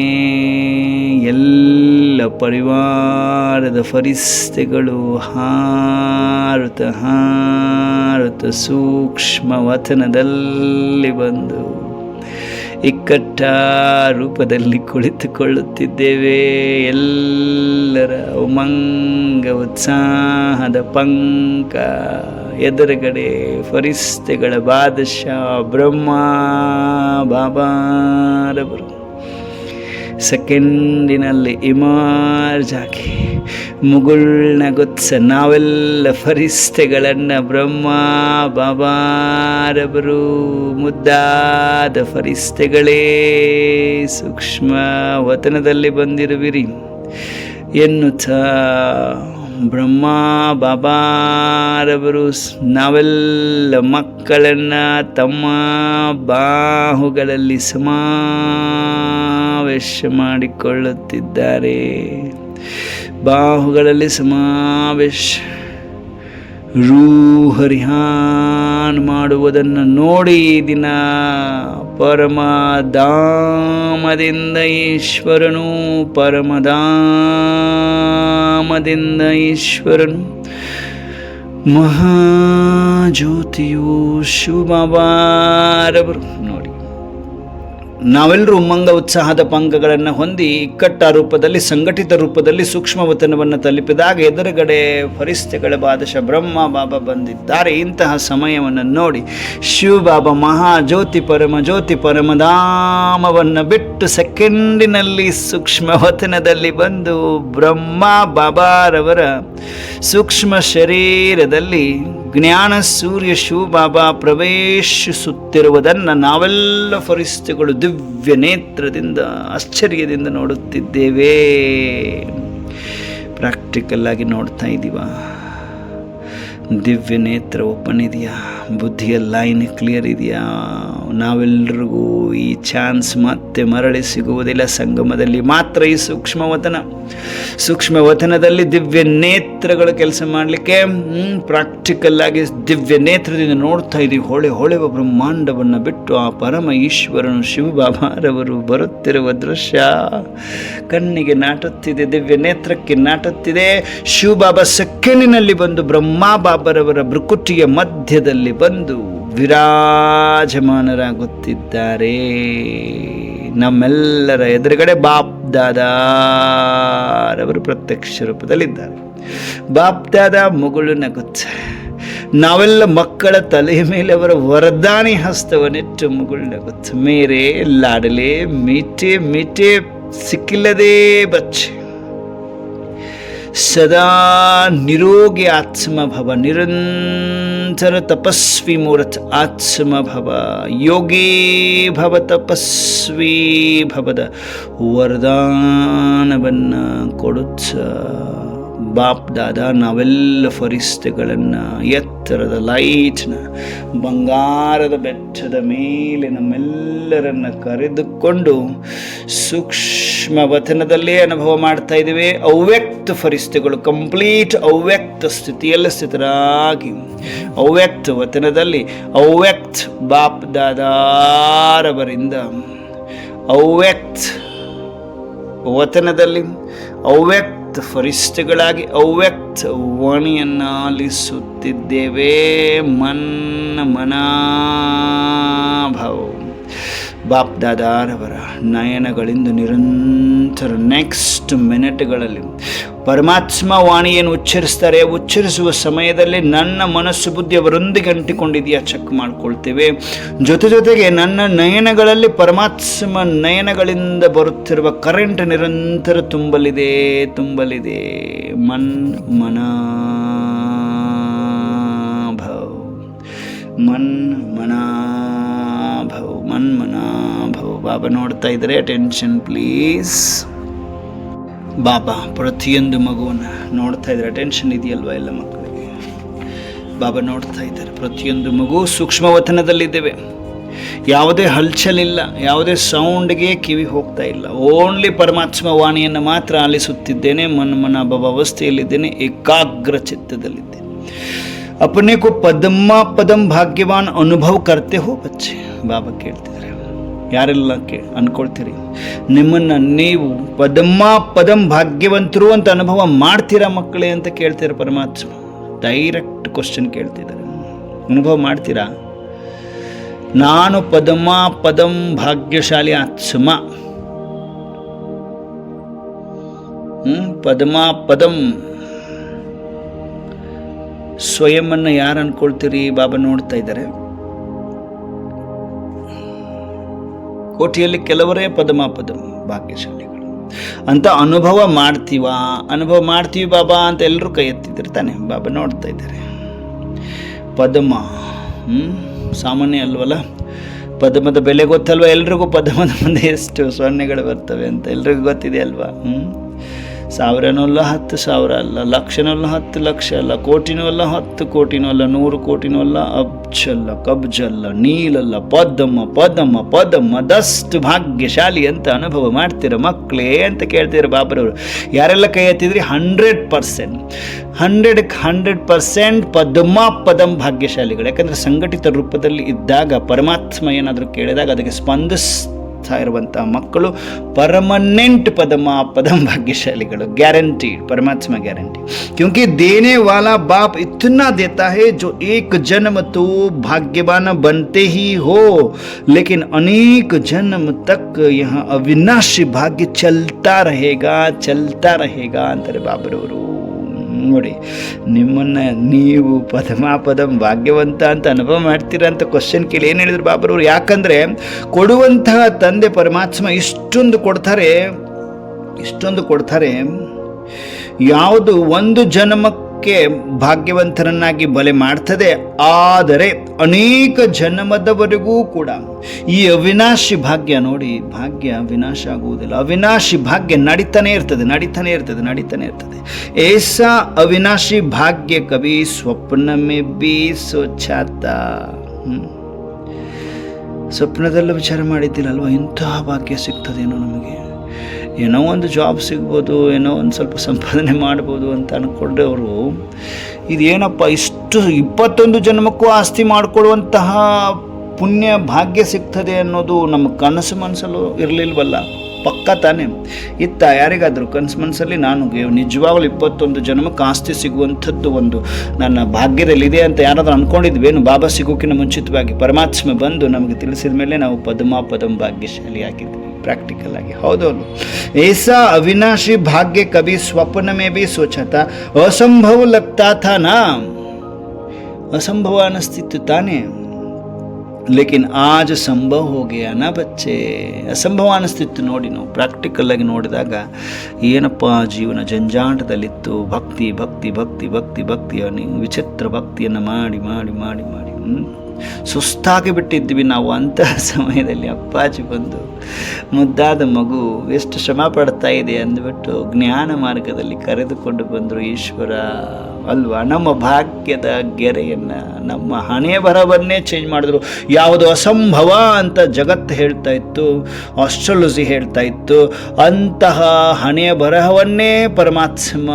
ಎಲ್ಲ ಪರಿವಾರದ ಫರಿಸ್ತೆಗಳು ಹಾರುತ್ತ ಸೂಕ್ಷ್ಮ ವತನದಲ್ಲಿ ಬಂದು ಇಕ್ಕಟ್ಟ ರೂಪದಲ್ಲಿ ಕುಳಿತುಕೊಳ್ಳುತ್ತಿದ್ದೇವೆ. ಎಲ್ಲರ ಉಮಂಗ ಉತ್ಸಾಹದ ಪಂಕ ಎದುರುಗಡೆ ಫರಿಸ್ತೆಗಳ ಬಾದಶಾ ಬ್ರಹ್ಮ ಬಾಬಾರವರು ಸೆಕೆಂಡಿನಲ್ಲಿ ಇಮರ್ಜ್ ಆಗಿ ಮುಗುಳ್ನಗುತ್ಸ ನಾವೆಲ್ಲ ಫರಿಸ್ತೆಗಳನ್ನು ಬ್ರಹ್ಮ ಬಾಬಾರವರು ಮುದ್ದಾದ ಫರಿಸ್ತೆಗಳೇ ಸೂಕ್ಷ್ಮ ವತನದಲ್ಲಿ ಬಂದಿರುವಿರಿ ಎನ್ನುತ್ತಾ ಬ್ರಹ್ಮ ಬಾಬಾರವರು ನಾವೆಲ್ಲ ಮಕ್ಕಳನ್ನು ತಮ್ಮ ಬಾಹುಗಳಲ್ಲಿ ಸಮಾವೇಶ ಮಾಡಿಕೊಳ್ಳುತ್ತಿದ್ದಾರೆ. ಬಾಹುಗಳಲ್ಲಿ ಸಮಾವೇಶ ರೂಹರಿಹಾನ್ ಮಾಡುವುದನ್ನು ನೋಡಿ ದಿನ ಪರಮಧಾಮದಿಂದ ಈಶ್ವರನು ಮಹಾಜ್ಯೋತಿಯು ಶಿವಬಾಬಾರವರು ನೋಡಿ ನಾವೆಲ್ಲರೂ ಉಮ್ಮಂಗ ಉತ್ಸಾಹದ ಪಂಕಗಳನ್ನು ಹೊಂದಿ ಇಕ್ಕಟ್ಟ ರೂಪದಲ್ಲಿ ಸಂಘಟಿತ ರೂಪದಲ್ಲಿ ಸೂಕ್ಷ್ಮವತನವನ್ನು ತಲುಪಿದಾಗ ಎದುರುಗಡೆ ಫರಿಸ್ತೆಗಳ ಬಾದಶ ಬ್ರಹ್ಮ ಬಾಬಾ ಬಂದಿದ್ದಾರೆ. ಇಂತಹ ಸಮಯವನ್ನು ನೋಡಿ ಶಿವಬಾಬಾ ಮಹಾಜ್ಯೋತಿ ಪರಮಧಾಮವನ್ನು ಬಿಟ್ಟು ಸೆಕೆಂಡಿನಲ್ಲಿ ಸೂಕ್ಷ್ಮವತನದಲ್ಲಿ ಬಂದು ಬ್ರಹ್ಮ ಬಾಬಾರವರ ಸೂಕ್ಷ್ಮ ಶರೀರದಲ್ಲಿ ಜ್ಞಾನ ಸೂರ್ಯ ಶಿವಬಾಬಾ ಪ್ರವೇಶಿಸುತ್ತಿರುವುದನ್ನು ನಾವೆಲ್ಲ ಫರಿಸ್ತೆಗಳು ದಿವ್ಯ ನೇತ್ರದಿಂದ ಆಶ್ಚರ್ಯದಿಂದ ನೋಡುತ್ತಿದ್ದೇವೆ. ಪ್ರಾಕ್ಟಿಕಲ್ ಆಗಿ ನೋಡ್ತಾ ಇದ್ದೀವ. ದಿವ್ಯ ನೇತ್ರ ಓಪನ್ ಇದೆಯಾ, ಬುದ್ಧಿಯ ಲೈನ್ ಕ್ಲಿಯರ್ ಇದೆಯಾ? ನಾವೆಲ್ಲರಿಗೂ ಈ ಚಾನ್ಸ್ ಮತ್ತೆ ಮರಳಿ ಸಿಗುವುದಿಲ್ಲ. ಸಂಗಮದಲ್ಲಿ ಮಾತ್ರ ಈ ಸೂಕ್ಷ್ಮವತನದಲ್ಲಿ ದಿವ್ಯ ನೇತ್ರಗಳು ಕೆಲಸ ಮಾಡಲಿಕ್ಕೆ ಪ್ರಾಕ್ಟಿಕಲ್ ಆಗಿ ದಿವ್ಯ ನೇತ್ರದಿಂದ ನೋಡ್ತಾ ಇದ್ದೀವಿ. ಹೊಳೆವ ಬ್ರಹ್ಮಾಂಡವನ್ನು ಬಿಟ್ಟು ಆ ಪರಮ ಈಶ್ವರನು ಶಿವಬಾಬಾರವರು ಬರುತ್ತಿರುವ ದೃಶ್ಯ ಕಣ್ಣಿಗೆ ನಾಟುತ್ತಿದೆ, ದಿವ್ಯ ನೇತ್ರಕ್ಕೆ ನಾಟುತ್ತಿದೆ. ಶಿವಬಾಬಾ ಸೆಕೆಂಡಿನಲ್ಲಿ ಬಂದು ಬ್ರಹ್ಮಬಾಬರವರ ಭ್ರುಕುಟಿಯ ಮಧ್ಯದಲ್ಲಿ ಬಂದು ವಿರಾಜಮಾನರಾಗುತ್ತಿದ್ದಾರೆ. ನಮ್ಮೆಲ್ಲರ ಎದುರುಗಡೆ ಬಾಪ್ ದಾದಾರವರು ಪ್ರತ್ಯಕ್ಷ ರೂಪದಲ್ಲಿದ್ದಾರೆ. ಬಾಪ್ ದಾದಾ ಮುಗುಳು ನಗುತ್ತಾರೆ. ನಾವೆಲ್ಲ ಮಕ್ಕಳ ತಲೆಯ ಮೇಲೆ ಅವರ ವರದಾನಿ ಹಸ್ತವನ್ನಿಟ್ಟು ಮುಗುಳು ನಗುತ್ತೆ. ಮೇರೆ ಲಾಡಲೆ ಮೀಟೆ ಮೀಟೆ ಸಿಕ್ಕಿಲ್ಲದೆ ಬಚ್ಚೆ, ಸದಾ ನಿರೋಗಿ ಆತ್ಮ ಭವ, ನಿರಂತರ ತಪಸ್ವಿ ಮೂರತ್ ಆತ್ಮ ಭವ, ಯೋಗಿ ಭವ, ತಪಸ್ವಿ ಭವದ ವರದಾನವನ್ನು ಕೊಡುತ್ತ ಬಾಪ್ ದಾದಾ ನಾವೆಲ್ಲ ಫರಿಸ್ತೆಗಳನ್ನು ಎತ್ತರದ ಲೈಟ್ನ ಬಂಗಾರದ ಬೆಟ್ಟದ ಮೇಲೆ ನಮ್ಮೆಲ್ಲರನ್ನು ಕರೆದುಕೊಂಡು ಸೂಕ್ಷ್ಮವತನದಲ್ಲೇ ಅನುಭವ ಮಾಡ್ತಾ ಇದ್ದೇವೆ. ಅವ್ಯಕ್ತ ಫರಿಸ್ತೆಗಳು ಕಂಪ್ಲೀಟ್ ಅವ್ಯಕ್ತ ಸ್ಥಿತಿಯಲ್ಲಿ ಸ್ಥಿತರಾಗಿ ಅವ್ಯಕ್ತ ವತನದಲ್ಲಿ ಅವ್ಯಕ್ತ ಬಾಪ್ ದಾದಾರವರಿಂದ ಅವ್ಯಕ್ತ ವತನದಲ್ಲಿ ಅವ್ಯಕ್ತ ಫರಿಸ್ತೆಗಳಾಗಿ ಅವ್ಯಕ್ತ ವಾಣಿಯನ್ನು ಆಲಿಸುತ್ತಿದ್ದೇವೆ. ಮನಾಭಾವ ಬಾಪ್ ದಾದಾರವರ ನಯನಗಳಿಂದ ನಿರಂತರ ನೆಕ್ಸ್ಟ್ ಮಿನಿಟ್ಗಳಲ್ಲಿ ಪರಮಾತ್ಮ ವಾಣಿಯನ್ನು ಉಚ್ಚರಿಸ್ತಾರೆ. ಉಚ್ಚರಿಸುವ ಸಮಯದಲ್ಲಿ ನನ್ನ ಮನಸ್ಸು ಬುದ್ಧಿ ಅವರೊಂದಿಗೆ ಅಂಟಿಕೊಂಡಿದೆಯಾ ಚೆಕ್ ಮಾಡ್ಕೊಳ್ತೇವೆ. ಜೊತೆಗೆ ನನ್ನ ನಯನಗಳಲ್ಲಿ ಪರಮಾತ್ಮ ನಯನಗಳಿಂದ ಬರುತ್ತಿರುವ ಕರೆಂಟ್ ನಿರಂತರ ತುಂಬಲಿದೆ. ಮನ್ಮನಾಭವ್ ಬಾಬಾ ನೋಡ್ತಾ ಇದ್ದಾರೆ. Attention please. ಬಾಬಾ ಪ್ರತಿಯೊಂದು ಮಗುವನ್ನು ನೋಡ್ತಾ ಇದ್ದಾರೆ. ಅಟೆನ್ಷನ್ ಇದೆಯಲ್ವಾ ಎಲ್ಲ ಮಕ್ಕಳಿಗೆ? ಬಾಬಾ ನೋಡ್ತಾ ಇದ್ದಾರೆ. ಪ್ರತಿಯೊಂದು ಮಗು ಸೂಕ್ಷ್ಮವತನದಲ್ಲಿದ್ದೇವೆ. ಯಾವುದೇ ಹಲ್ಚಲಿಲ್ಲ, ಯಾವುದೇ ಸೌಂಡ್ಗೆ ಕಿವಿ ಹೋಗ್ತಾ ಇಲ್ಲ. ಓನ್ಲಿ ಪರಮಾತ್ಮ ವಾಣಿಯನ್ನು ಮಾತ್ರ ಆಲಿಸುತ್ತಿದ್ದೇನೆ. ಮನ್ಮನಾಭವ ಅವಸ್ಥೆಯಲ್ಲಿದ್ದೇನೆ, ಏಕಾಗ್ರ ಚಿತ್ತದಲ್ಲಿದ್ದೇನೆ. अपने को पदमा पदम भाग्यवान अनुभव करते हो बच्चे? ಬಾಬಾ ಕೇಳ್ತಿದ್ದಾರೆ. ಯಾರೆಲ್ಲ ಅನ್ಕೊಳ್ತೀರಿ ನಿಮ್ಮನ್ನು ನೀವು ಪದಂ ಭಾಗ್ಯವಂತರು ಅಂತ ಅನುಭವ ಮಾಡ್ತೀರಾ ಮಕ್ಕಳೇ ಅಂತ ಕೇಳ್ತೀರ ಪರಮಾತ್ಮ. ಡೈರೆಕ್ಟ್ ಕ್ವಶನ್ ಕೇಳ್ತಿದ್ದಾರೆ. ಅನುಭವ ಮಾಡ್ತೀರಾ? ನಾನು ಪದಂ ಭಾಗ್ಯಶಾಲಿ ಆತ್ಮ. ಪದಂ ಸ್ವಯಂವನ್ನು ಯಾರು ಅನ್ಕೊಳ್ತೀರಿ? ಬಾಬಾ ನೋಡ್ತಾ ಇದ್ದಾರೆ. ಕೋಟಿಯಲ್ಲಿ ಕೆಲವರೇ ಪದಂ ಭಾಗ್ಯಶಾಲಿಗಳು ಅಂತ ಅನುಭವ ಮಾಡ್ತೀವಿ ಬಾಬಾ ಅಂತ ಎಲ್ಲರೂ ಕೈ ಎತ್ತಿದ್ದಾರೆ ತಾನೆ. ಬಾಬಾ ನೋಡ್ತಾ ಇದ್ದಾರೆ. ಪದಮ ಸಾಮಾನ್ಯ ಅಲ್ವಲ್ಲ, ಪದಮದ ಬೆಲೆ ಗೊತ್ತಲ್ವ ಎಲ್ರಿಗೂ? ಪದಮದ ಮುಂದೆ ಎಷ್ಟು ಸೊನ್ನೆಗಳು ಬರ್ತವೆ ಅಂತ ಎಲ್ರಿಗೂ ಗೊತ್ತಿದೆ ಅಲ್ವಾ? 1000 ಅಲ್ಲ, 10,000 ಅಲ್ಲ, ಲಕ್ಷನಲ್ಲ, 10 ಲಕ್ಷ ಅಲ್ಲ, ಕೋಟಿನೂ ಅಲ್ಲ, 10 ಕೋಟಿನೂ ಅಲ್ಲ, 100 ಕೋಟಿನೂ ಅಲ್ಲ, ಅಬ್ಜಲ್ಲ, ಕಬ್ಜಲ್ಲ, ನೀಲಲ್ಲ, ಪದಮದಷ್ಟು ಭಾಗ್ಯಶಾಲಿ ಅಂತ ಅನುಭವ ಮಾಡ್ತೀರ ಮಕ್ಕಳೇ ಅಂತ ಕೇಳ್ತೀರ ಬಾಬರವರು. ಯಾರೆಲ್ಲ ಕೈ ಎತ್ತಿದ್ರಿ? 100% ಪದಂ ಭಾಗ್ಯಶಾಲಿಗಳು. ಯಾಕಂದರೆ ಸಂಘಟಿತ ರೂಪದಲ್ಲಿ ಇದ್ದಾಗ ಪರಮಾತ್ಮ ಏನಾದರೂ ಕೇಳಿದಾಗ ಅದಕ್ಕೆ ಸ್ಪಂದಿಸ್ತಾ ಇರುವಂತಹ ಮಕ್ಕಳು परमानेंट पदम भाग्यशालीಗಳು. ग्यारंटीड, परमात्मा ग्यारंटी. क्योंकि देने वाला बाप इतना देता है जो एक जन्म तो भाग्यवान बनते ही हो, लेकिन अनेक जन्म तक यहाँ अविनाशी भाग्य चलता रहेगा ಅಂತಾರೆ ಬಾಬರವರು. ನೋಡಿ, ನಿಮ್ಮನ್ನು ನೀವು ಪದಂ ಭಾಗ್ಯವಂತ ಅಂತ ಅನುಭವ ಮಾಡ್ತೀರಾ ಅಂತ ಕ್ವಶನ್ ಕೇಳಿ ಏನು ಹೇಳಿದ್ರು ಬಾಬರವರು? ಯಾಕಂದರೆ ಕೊಡುವಂತಹ ತಂದೆ ಪರಮಾತ್ಮ ಇಷ್ಟೊಂದು ಕೊಡ್ತಾರೆ. ಯಾವುದು ಒಂದು ಜನ್ಮಕ್ಕೆ ಜನ್ಮಕ್ಕೆ ಭಾಗ್ಯವಂತರನ್ನಾಗಿ ಬಲೆ ಮಾಡ್ತದೆ. ಆದರೆ ಅನೇಕ ಜನ್ಮದವರೆಗೂ ಕೂಡ ಈ ಅವಿನಾಶಿ ಭಾಗ್ಯ ನೋಡಿ, ಭಾಗ್ಯ ವಿನಾಶ ಆಗುವುದಿಲ್ಲ. ಅವಿನಾಶಿ ಭಾಗ್ಯ ನಡೀತಾನೆ ಇರ್ತದೆ. ऐसा ಅವಿನಾಶಿ ಭಾಗ್ಯ ಕವಿ ಸ್ವಪ್ನ ಮೇ ಬಿ ಸೋಚಾತಾ. ಸ್ವಪ್ನದಲ್ಲೂ ವಿಚಾರ ಮಾಡಿದ್ದಿಲ್ಲಲ್ವ, ಇಂತಹ ಭಾಗ್ಯ ಸಿಗ್ತದೇನೋ ನಮಗೆ, ಏನೋ ಒಂದು ಜಾಬ್ ಸಿಗ್ಬೋದು, ಏನೋ ಒಂದು ಸ್ವಲ್ಪ ಸಂಪಾದನೆ ಮಾಡ್ಬೋದು ಅಂತ ಅಂದ್ಕೊಂಡವರು ಇದೇನಪ್ಪ ಇಷ್ಟು 21 ಜನ್ಮಕ್ಕೂ ಆಸ್ತಿ ಮಾಡಿಕೊಳ್ಳುವಂತಹ ಪುಣ್ಯ ಭಾಗ್ಯ ಸಿಗ್ತದೆ ಅನ್ನೋದು ನಮ್ಮ ಕನಸು ಮನಸ್ಸಲ್ಲೂ ಇರಲಿಲ್ವಲ್ಲ. ಪಕ್ಕ ತಾನೆ ಇತ್ತ ಯಾರಿಗಾದರೂ ಕನಸು ಮನಸ್ಸಲ್ಲಿ ನಾನು ನಿಜವಾಗ್ಲೂ 21 ಜನ್ಮಕ್ಕೆ ಆಸ್ತಿ ಸಿಗುವಂಥದ್ದು ಒಂದು ನನ್ನ ಭಾಗ್ಯದಲ್ಲಿದೆ ಅಂತ ಯಾರಾದರೂ ಅಂದ್ಕೊಂಡಿದ್ವೇನು? ಬಾಬಾ ಸಿಗೋಕ್ಕಿಂತ ಮುಂಚಿತವಾಗಿ ಪರಮಾತ್ಮ ಬಂದು ನಮಗೆ ತಿಳಿಸಿದ ಮೇಲೆ ನಾವು ಪದಂ ಭಾಗ್ಯಶಾಲಿ ಆಗಿದ್ವಿ ಪ್ರಾಕ್ಟಿಕಲ್ ಆಗಿ. ಹೌದೌದು, ऐसा अविनाशी भाग्य कभी स्वप्न में भी सोचा था, असंभव लगता था ना, असंभव ಅನಿಸ್ತಿತ್ತು ತಾನೇ. ಲೇಕಿನ್ ಆಜ್ ಸಂಭವ ಹೋ ಗಯಾ ನಾ ಬಚ್ಚೆ. ಅಸಂಭವ ಅನಿಸ್ತಿತ್ತು ನೋಡಿ, ನಾವು ಪ್ರಾಕ್ಟಿಕಲ್ ಆಗಿ ನೋಡಿದಾಗ ಏನಪ್ಪ ಜೀವನ ಜಂಜಾಟದಲ್ಲಿತ್ತು. ಭಕ್ತಿ ಭಕ್ತಿ ಭಕ್ತಿ ಭಕ್ತಿ ಭಕ್ತಿಯನ್ನು ವಿಚಿತ್ರ ಭಕ್ತಿಯನ್ನು ಮಾಡಿ ಮಾಡಿ ಮಾಡಿ ಮಾಡಿ ಸುಸ್ತಾಗಿ ಬಿಟ್ಟಿದ್ವಿ ನಾವು. ಅಂತಹ ಸಮಯದಲ್ಲಿ ಅಪ್ಪಾಜಿ ಬಂದು ಮುದ್ದಾದ ಮಗು ಎಷ್ಟು ಶ್ರಮ ಪಡ್ತಾ ಇದೆ ಅಂದ್ಬಿಟ್ಟು ಜ್ಞಾನ ಮಾರ್ಗದಲ್ಲಿ ಕರೆದುಕೊಂಡು ಬಂದರು ಈಶ್ವರ ಅಲ್ವಾ. ನಮ್ಮ ಭಾಗ್ಯದ ಗೆರೆಯನ್ನು, ನಮ್ಮ ಹಣೆಯ ಬರವನ್ನೇ ಚೇಂಜ್ ಮಾಡಿದ್ರು. ಯಾವುದು ಅಸಂಭವ ಅಂತ ಜಗತ್ತು ಹೇಳ್ತಾ ಇತ್ತು, ಆಸ್ಟ್ರಾಲಜಿ ಹೇಳ್ತಾ ಇತ್ತು, ಅಂತಹ ಹಣೆಯ ಬರಹವನ್ನೇ ಪರಮಾತ್ಮ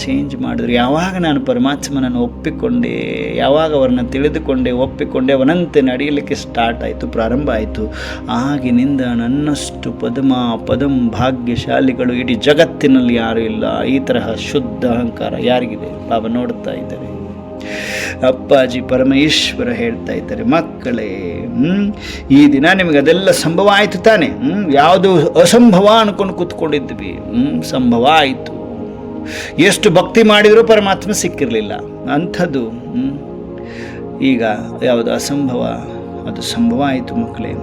ಚೇಂಜ್ ಮಾಡಿದ್ರು. ಯಾವಾಗ ನಾನು ಪರಮಾತ್ಮನನ್ನು ಒಪ್ಪಿಕೊಂಡೆ, ಯಾವಾಗ ಅವರನ್ನು ತಿಳಿದುಕೊಂಡೆ, ಒಪ್ಪಿಕೊಂಡೆ, ಅವನಂತೆ ನಡೆಯಲಿಕ್ಕೆ ಸ್ಟಾರ್ಟ್ ಆಯಿತು, ಪ್ರಾರಂಭ ಆಯಿತು. ಆಗಿನಿಂದ ನನ್ನಷ್ಟು ಪದಂ ಭಾಗ್ಯಶಾಲಿಗಳು ಇಡೀ ಜಗತ್ತಿನಲ್ಲಿ ಯಾರೂ ಇಲ್ಲ. ಈ ತರಹ ಶುದ್ಧ ಅಹಂಕಾರ ಯಾರಿಗಿದೆ? ಬಾಬಾ ನೋಡ್ತಾ ಇದ್ದಾರೆ. ಅಪ್ಪಾಜಿ ಪರಮೇಶ್ವರ ಹೇಳ್ತಾ ಇದ್ದಾರೆ, ಮಕ್ಕಳೇ ಈ ದಿನ ನಿಮಗೆ ಅದೆಲ್ಲ ಸಂಭವ ಆಯಿತು ತಾನೆ. ಯಾವುದು ಅಸಂಭವ ಅನ್ಕೊಂಡು ಕೂತ್ಕೊಂಡಿದ್ವಿ, ಸಂಭವ ಆಯಿತು. ಎಷ್ಟು ಭಕ್ತಿ ಮಾಡಿದರೂ ಪರಮಾತ್ಮ ಸಿಕ್ಕಿರಲಿಲ್ಲ ಅಂಥದ್ದು. ಈಗ ಯಾವುದು ಅಸಂಭವ ಅದು ಸಂಭವ ಆಯಿತು ಮಕ್ಕಳೇ.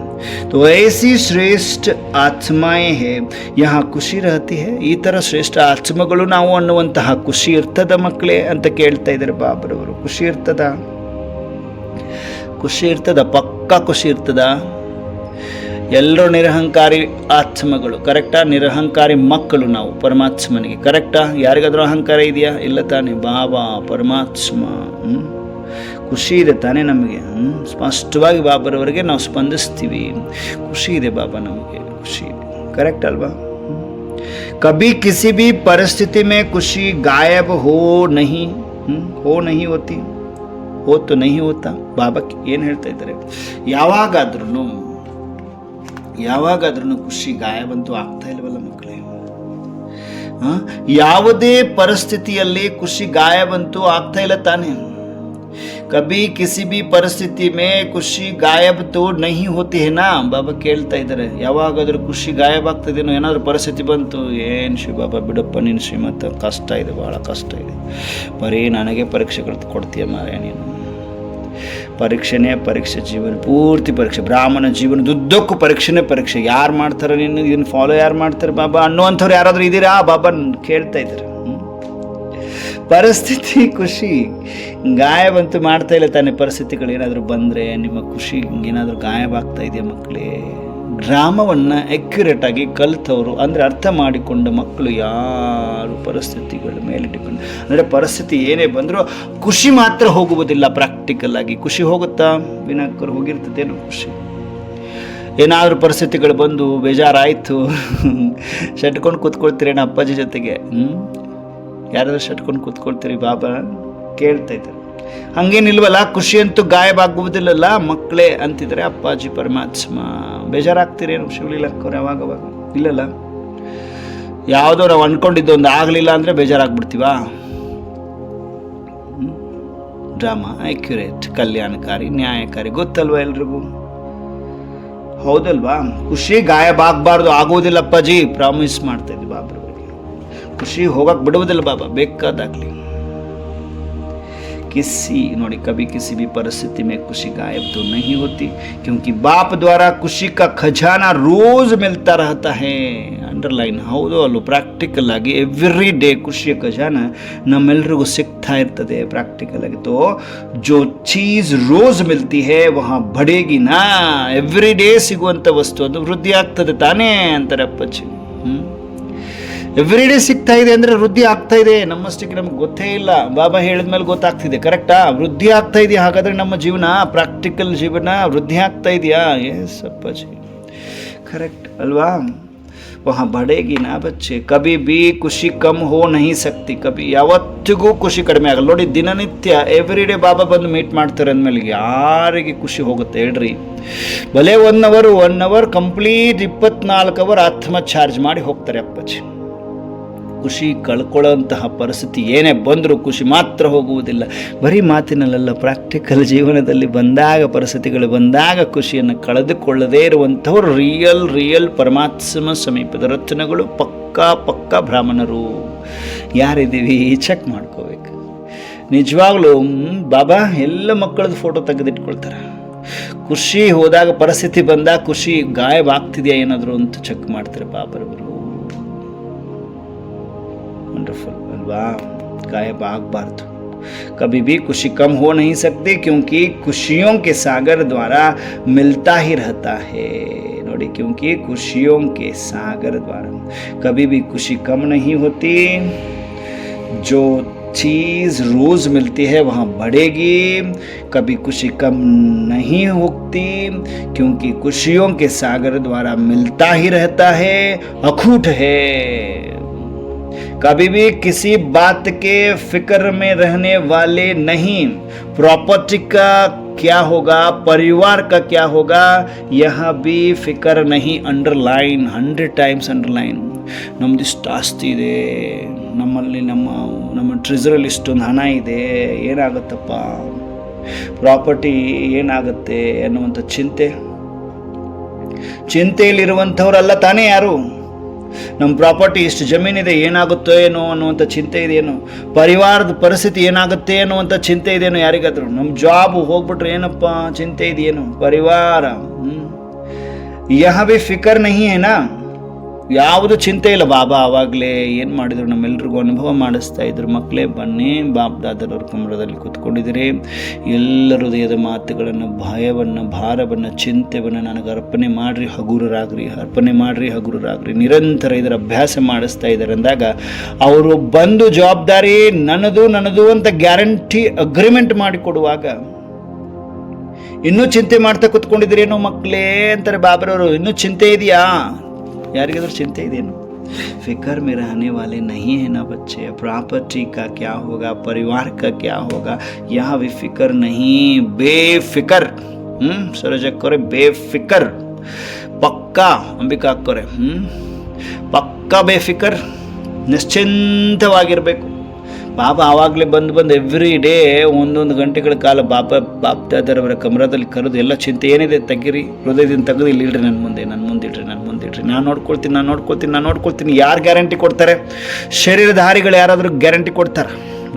तो ऐसी श्रेष्ठ ಆತ್ಮಾಯೇ ಹೇ ಯಹ ಖುಷಿ ರಹತಿ ಹೇ. ಈ ಥರ ಶ್ರೇಷ್ಠ ಆತ್ಮಗಳು ನಾವು ಅನ್ನುವಂತಹ ಖುಷಿ ಇರ್ತದ ಮಕ್ಕಳೇ ಅಂತ ಕೇಳ್ತಾ ಇದ್ದಾರೆ ಬಾಬರವರು. ಖುಷಿ ಇರ್ತದ ಪಕ್ಕಾ ಖುಷಿ ಇರ್ತದ. ಎಲ್ಲರೂ ನಿರಹಂಕಾರಿ ಆತ್ಮಗಳು, ಕರೆಕ್ಟಾ? ನಿರಹಂಕಾರಿ ಮಕ್ಕಳು ನಾವು ಪರಮಾತ್ಮನಿಗೆ, ಕರೆಕ್ಟಾ? ಯಾರಿಗಾದ್ರೂ ಅಹಂಕಾರ ಇದೆಯಾ? ಇಲ್ಲ ತಾನೆ. ಬಾಬಾ ಪರಮಾತ್ಮ ಖುಷಿ ಇದೆ ತಾನೇ ನಮಗೆ. ಸ್ಪಷ್ಟವಾಗಿ ಬಾಬರವರಿಗೆ ನಾವು ಸ್ಪಂದಿಸ್ತೀವಿ. ಖುಷಿ ಇದೆ ಬಾಬಾ, ನಮಗೆ ಖುಷಿ ಇದೆ, ಕರೆಕ್ಟ್ ಅಲ್ವಾ? ಕಭಿ ಕಿಸಿ ಭಿ ಪರಿಸ್ಥಿತಿ ಮೇ ಖುಷಿ ಗಾಯಬ್ ಹೋ ನಹಿ ಹೋತಿ, ಹೋ ತೋ ನಹಿ ಹೋತಾ. ಬಾಬಾ ಏನು ಹೇಳ್ತಾ ಇದ್ದಾರೆ? ಯಾವಾಗಾದ್ರೂ ಖುಷಿ ಗಾಯಬಂತೂ ಆಗ್ತಾ ಇಲ್ವಲ್ಲ ಮಕ್ಕಳೇ. ಯಾವುದೇ ಪರಿಸ್ಥಿತಿಯಲ್ಲಿ ಖುಷಿ ಗಾಯಬಂತೂ ಆಗ್ತಾ ಇಲ್ಲ ತಾನೇ. ಕಭಿ ಕಿಸಿ ಭಿ ಪರಿಸ್ಥಿತಿ ಮೇ ಖುಷಿ ಗಾಯಬ್ ತೋ ನಹಿ ಹೋತಿ ಹೇ ನಾ. ಬಾಬಾ ಕೇಳ್ತಾ ಇದ್ದಾರೆ, ಯಾವಾಗಾದ್ರೂ ಖುಷಿ ಗಾಯಬ್ ಆಗ್ತದೇನೋ? ಏನಾದರೂ ಪರಿಸ್ಥಿತಿ ಬಂತು, ಏನು ಶಿವ ಬಾಬಾ ಬಿಡಪ್ಪ ನೀನು ಶ್ರೀಮಂತ, ಕಷ್ಟ ಇದೆ, ಭಾಳ ಕಷ್ಟ ಇದೆ, ಬರೀ ನನಗೆ ಪರೀಕ್ಷೆಗಳು ಕೊಡ್ತೀಯ ಮಾರ್ಯ ನೀನು. ಪರೀಕ್ಷೆನೇ ಪರೀಕ್ಷೆ, ಜೀವನ ಪೂರ್ತಿ ಪರೀಕ್ಷೆ, ಬ್ರಾಹ್ಮಣ ಜೀವನದುದ್ದಕ್ಕೂ ಪರೀಕ್ಷೆ. ಯಾರು ಮಾಡ್ತಾರೆ ನೀನು ಇದನ್ನು ಫಾಲೋ, ಯಾರು ಮಾಡ್ತಾರೆ ಬಾಬಾ ಅನ್ನುವಂಥವ್ರು ಯಾರಾದರೂ ಇದ್ದೀರಾ? ಬಾಬಾ ಕೇಳ್ತಾ ಇದ್ದಾರೆ. ಪರಿಸ್ಥಿತಿ ಖುಷಿ ಗಾಯಬಂತು ಮಾಡ್ತಾ ಇಲ್ಲ ತಾನೆ. ಪರಿಸ್ಥಿತಿಗಳು ಏನಾದರೂ ಬಂದರೆ ನಿಮ್ಮ ಖುಷಿ ಏನಾದರೂ ಗಾಯವಾಗ್ತಾ ಇದೆಯಾ ಮಕ್ಕಳೇ? ಡ್ರಾಮವನ್ನು ಆ್ಯಕ್ಯುರೇಟಾಗಿ ಕಲಿತವರು, ಅಂದರೆ ಅರ್ಥ ಮಾಡಿಕೊಂಡ ಮಕ್ಕಳು ಯಾರು ಪರಿಸ್ಥಿತಿಗಳ ಮೇಲೆ ಡಿಪೆಂಡ್. ಅಂದರೆ ಪರಿಸ್ಥಿತಿ ಏನೇ ಬಂದರೂ ಖುಷಿ ಮಾತ್ರ ಹೋಗುವುದಿಲ್ಲ. ಪ್ರಾಕ್ಟಿಕಲ್ ಆಗಿ ಖುಷಿ ಹೋಗುತ್ತಾ? ವಿನಾಕರು ಹೋಗಿರ್ತದೇನೋ ಖುಷಿ. ಏನಾದರೂ ಪರಿಸ್ಥಿತಿಗಳು ಬಂದು ಬೇಜಾರಾಯಿತು, ಶಟ್ಕೊಂಡು ಕೂತ್ಕೊಳ್ತೀರೇನೋ ಅಪ್ಪಾಜಿ ಜೊತೆಗೆ, ಯಾರಾದ್ರೂ ಶಟ್ಕೊಂಡು ಕೂತ್ಕೊಳ್ತೀರಿ? ಬಾಬಾ ಕೇಳ್ತಾ ಇದ್ದಾರೆ. ಹಂಗೇನಿಲ್ವಲ್ಲ, ಖುಷಿಯಂತೂ ಗಾಯಬಾಗುವುದಿಲ್ಲಲ್ಲ ಮಕ್ಕಳೇ ಅಂತಿದ್ದಾರೆ ಅಪ್ಪಾಜಿ ಪರಮಾತ್ಮ. ಬೇಜಾರಾಗ್ತೀರೇನು ಶಿವಲೀಲಕ್ಕವ್ರು? ಯಾವಾಗವಾಗ ಇಲ್ಲಲ್ಲ. ಯಾವುದೋ ನಾವು ಅಂದ್ಕೊಂಡಿದ್ದು ಒಂದು ಆಗಲಿಲ್ಲ ಅಂದರೆ ಬೇಜಾರಾಗ್ಬಿಡ್ತೀವಾ? ಡ್ರಾಮಾ ಆ್ಯಕ್ಯುರೇಟ್, ಕಲ್ಯಾಣಕಾರಿ, ನ್ಯಾಯಕಾರಿ ಗೊತ್ತಲ್ವಾ ಎಲ್ರಿಗೂ? ಹೌದಲ್ವಾ? ಖುಷಿ ಗಾಯಬಾಗಬಾರ್ದು, ಆಗೋದಿಲ್ಲ ಅಪ್ಪಾಜಿ, ಪ್ರಾಮಿಸ್ ಮಾಡ್ತಾ ಇದ್ವಿ ಬಾಬ್ರವರಿಗೆ. ಖುಷಿ ಹೋಗಕ್ಕೆ ಬಿಡುವುದಿಲ್ಲ ಬಾಬಾ, ಬೇಕಾದಾಗಲಿ. ನೋಡಿ, ಕभी किसी भी परिस्थिति में खुशी गायब तो नहीं होती, क्योंकि बाप द्वारा खुशी का खजाना रोज मिलता रहता है. ಅಂಡರ್ಲೈನ್. ಹೌದು ಅಲ್ಲೋ, ಪ್ರಾಕ್ಟಿಕಲ್ ಆಗಿ ಎವ್ರಿ ಡೇ ಖುಷಿಯ ಖಜಾನ ನಮ್ಮೆಲ್ರಿಗೂ ಸಿಗ್ತಾ ಇರ್ತದೆ ಪ್ರಾಕ್ಟಿಕಲ್ ಆಗಿ. ತೋ ಜೋ ಚೀಸ್ ರೋಸ್ ಮಿಲ್ತಿ ಹೇ ವಹಾ ಬಡೇಗಿ ನಾ. ಎವ್ರಿ ಡೇ ಸಿಗುವಂಥ ವಸ್ತು ಅದು ವೃದ್ಧಿ ಆಗ್ತದೆ ತಾನೇ ಅಂತಾರೆ ಅಪ್ಪಾಜಿ. ಎವ್ರಿ ಡೇ ಸಿಗ್ತಾ ಇದೆ ಅಂದರೆ ವೃದ್ಧಿ ಆಗ್ತಾ ಇದೆ. ನಮ್ಮಷ್ಟಕ್ಕೆ ನಮ್ಗೆ ಗೊತ್ತೇ ಇಲ್ಲ, ಬಾಬಾ ಹೇಳಿದ್ಮೇಲೆ ಗೊತ್ತಾಗ್ತಿದೆ. ಕರೆಕ್ಟಾ? ವೃದ್ಧಿ ಆಗ್ತಾ ಇದೆಯಾ ಹಾಗಾದರೆ ನಮ್ಮ ಜೀವನ, ಪ್ರಾಕ್ಟಿಕಲ್ ಜೀವನ ವೃದ್ಧಿ ಆಗ್ತಾ ಇದೆಯಾ? ಎಸ್ ಅಪ್ಪಾಜಿ, ಕರೆಕ್ಟ್ ಅಲ್ವಾ? ವಹಾ ಬಡೇಗಿ ನಾ ಬಚ್ಚೆ, ಕಭಿ ಬಿ ಖುಷಿ ಕಮ್ ಹೋ ನಹಿ ಸಕ್ತಿ. ಕಭಿ ಯಾವತ್ತಿಗೂ ಖುಷಿ ಕಡಿಮೆ ಆಗಲ್ಲ. ನೋಡಿ, ದಿನನಿತ್ಯ ಎವ್ರಿ ಡೇ ಬಾಬಾ ಬಂದು ಮೀಟ್ ಮಾಡ್ತಾರೆ ಅಂದಮೇಲೆ ಯಾರಿಗೆ ಖುಷಿ ಹೋಗುತ್ತೆ ಹೇಳ್ರಿ? ಭಲೆ 1 ಅವರ್ ಕಂಪ್ಲೀಟ್ 24 ಅವರ್ ಆತ್ಮ ಚಾರ್ಜ್ ಮಾಡಿ ಹೋಗ್ತಾರೆ ಅಪ್ಪಾಜಿ. ಖುಷಿ ಕಳ್ಕೊಳ್ಳೋಂತಹ ಪರಿಸ್ಥಿತಿ ಏನೇ ಬಂದರೂ ಖುಷಿ ಮಾತ್ರ ಹೋಗುವುದಿಲ್ಲ. ಬರೀ ಮಾತಿನಲ್ಲೆಲ್ಲ, ಪ್ರಾಕ್ಟಿಕಲ್ ಜೀವನದಲ್ಲಿ ಬಂದಾಗ, ಪರಿಸ್ಥಿತಿಗಳು ಬಂದಾಗ ಖುಷಿಯನ್ನು ಕಳೆದುಕೊಳ್ಳದೇ ಇರುವಂಥವ್ರು ರಿಯಲ್ ಪರಮಾತ್ಮ ಸಮೀಪದ ರತ್ನಗಳು, ಪಕ್ಕಾ ಬ್ರಾಹ್ಮಣರು. ಯಾರಿದ್ದೀವಿ ಚೆಕ್ ಮಾಡ್ಕೋಬೇಕು. ನಿಜವಾಗ್ಲೂ ಬಾಬಾ ಎಲ್ಲ ಮಕ್ಕಳದ್ದು ಫೋಟೋ ತೆಗೆದಿಟ್ಕೊಳ್ತಾರೆ. ಖುಷಿ ಹೋದಾಗ, ಪರಿಸ್ಥಿತಿ ಬಂದಾಗ ಖುಷಿ ಗಾಯಬ ಆಗ್ತಿದೆಯಾ ಏನಾದರೂ ಅಂತ ಚೆಕ್ ಮಾಡ್ತಾರೆ ಬಾಬರವರು. ವಂಡರ್ಫುಲ್ ಅಲ್ವಾ? गायब ಆಗಬಾರ್ದು. कभी भी खुशी कम हो नहीं सकती क्योंकि खुशियों के सागर द्वारा मिलता ही रहता है. ನೋಡಿ, क्योंकि खुशियों के सागर द्वारा कभी भी खुशी कम नहीं होती. जो चीज़ रोज़ मिलती है वहाँ बढ़ेगी. कभी खुशी कम नहीं होती क्योंकि खुशियों के सागर द्वारा मिलता ही रहता है, अखूट है. कभी भी किसी बात के फिक्र में रहने वाले नहीं. प्रॉपर्टी का क्या होगा, परिवार का क्या होगा, यह भी फिक्र नहीं. Underline, 100 times underline. ನಮ್ಮದಿಷ್ಟು ಆಸ್ತಿ ಇದೆ, ನಮ್ಮಲ್ಲಿ ನಮ್ಮ ಟ್ರೆಜರಲ್ಲಿ ಇಷ್ಟೊಂದು ಹಣ ಇದೆ, ಏನಾಗುತ್ತಪ್ಪ, ಪ್ರಾಪರ್ಟಿ ಏನಾಗುತ್ತೆ ಅನ್ನುವಂಥ ಚಿಂತೆಯಲ್ಲಿರುವಂಥವ್ರಲ್ಲ ತಾನೇ ಯಾರು? ನಮ್ಮ ಪ್ರಾಪರ್ಟಿ ಇಷ್ಟು ಜಮೀನಿದೆ, ಏನಾಗುತ್ತೋ ಏನೋ ಅನ್ನುವಂಥ ಚಿಂತೆ ಇದೆಯೇನೋ? ಪರಿವಾರದ ಪರಿಸ್ಥಿತಿ ಏನಾಗುತ್ತೆ ಅನ್ನುವಂಥ ಚಿಂತೆ ಇದೆಯೇನೋ ಯಾರಿಗಾದ್ರು? ನಮ್ಮ ಜಾಬ್ ಹೋಗ್ಬಿಟ್ರೆ ಏನಪ್ಪ ಚಿಂತೆ ಇದೆಯೇನು? ಪರಿವಾರ ಯಹ ಭಿ ಫಿಕರ್ ನಹಿ ಹೇನಾ? ಯಾವುದು ಚಿಂತೆ ಇಲ್ಲ. ಬಾಬಾ ಆವಾಗಲೇ ಏನು ಮಾಡಿದ್ರು, ನಮ್ಮೆಲ್ರಿಗೂ ಅನುಭವ ಮಾಡಿಸ್ತಾ ಇದ್ರು. ಮಕ್ಕಳೇ ಬನ್ನಿ, ಬಾಬ್ ದಾದರವ್ರ ಕಮರದಲ್ಲಿ ಕೂತ್ಕೊಂಡಿದ್ದೀರಿ. ಎಲ್ಲ ಹೃದಯದ ಮಾತುಗಳನ್ನು, ಭಯವನ್ನು, ಭಾರವನ್ನು, ಚಿಂತೆಯನ್ನು ನನಗೆ ಅರ್ಪಣೆ ಮಾಡಿರಿ, ಹಗುರರಾಗ್ರಿ. ನಿರಂತರ ಇದರ ಅಭ್ಯಾಸ ಮಾಡಿಸ್ತಾ ಇದ್ದಾರೆ ಅಂದಾಗ ಅವರು ಬಂದು ಜವಾಬ್ದಾರಿ ನನ್ನದು ಅಂತ ಗ್ಯಾರಂಟಿ ಅಗ್ರಿಮೆಂಟ್ ಮಾಡಿಕೊಡುವಾಗ ಇನ್ನೂ ಚಿಂತೆ ಮಾಡ್ತಾ ಕೂತ್ಕೊಂಡಿದ್ದೀರೇನೋ ಮಕ್ಕಳೇ ಅಂತಾರೆ ಬಾಬರವರು. ಇನ್ನೂ ಚಿಂತೆ ಇದೆಯಾ? ಯಾರಿಗಾದ್ರೂ ಚಿಂತೆ ಇದೆಯೇನು? फिक्र में रहने वाले नहीं है ना बच्चे. प्रॉपर्टी का क्या होगा, परिवार का क्या होगा, यहाँ भी फिक्र नहीं. बेफिक्र ಸರೋಜಕ್ करे बेफिक्र, पक्का अंबिका करे पक्का बेफिक्र, ನಿಶ್ಚಿಂತವಾಗಿರಬೇಕು. ಬಾಬಾ ಆವಾಗಲೇ ಬಂದು ಎವ್ರಿ ಡೇ 1 ಗಂಟೆಗಳ ಕಾಲ ಬಾಪ್ದಾದರವರ ಕಮರದಲ್ಲಿ ಕರೆದು ಎಲ್ಲ ಚಿಂತೆ ಏನಿದೆ ತೆಗೀರಿ, ಹೃದಯದಿಂದ ತೆಗೆದು ಇಲ್ಲಿ ಇಡ್ರಿ, ನನ್ನ ಮುಂದೆ ಇಡ್ರಿ. ನಾನು ನೋಡ್ಕೊಳ್ತೀನಿ. ಯಾರು ಗ್ಯಾರಂಟಿ ಕೊಡ್ತಾರೆ? ಶರೀರಧಾರಿಗಳು ಯಾರಾದರೂ ಗ್ಯಾರಂಟಿ ಕೊಡ್ತಾರ?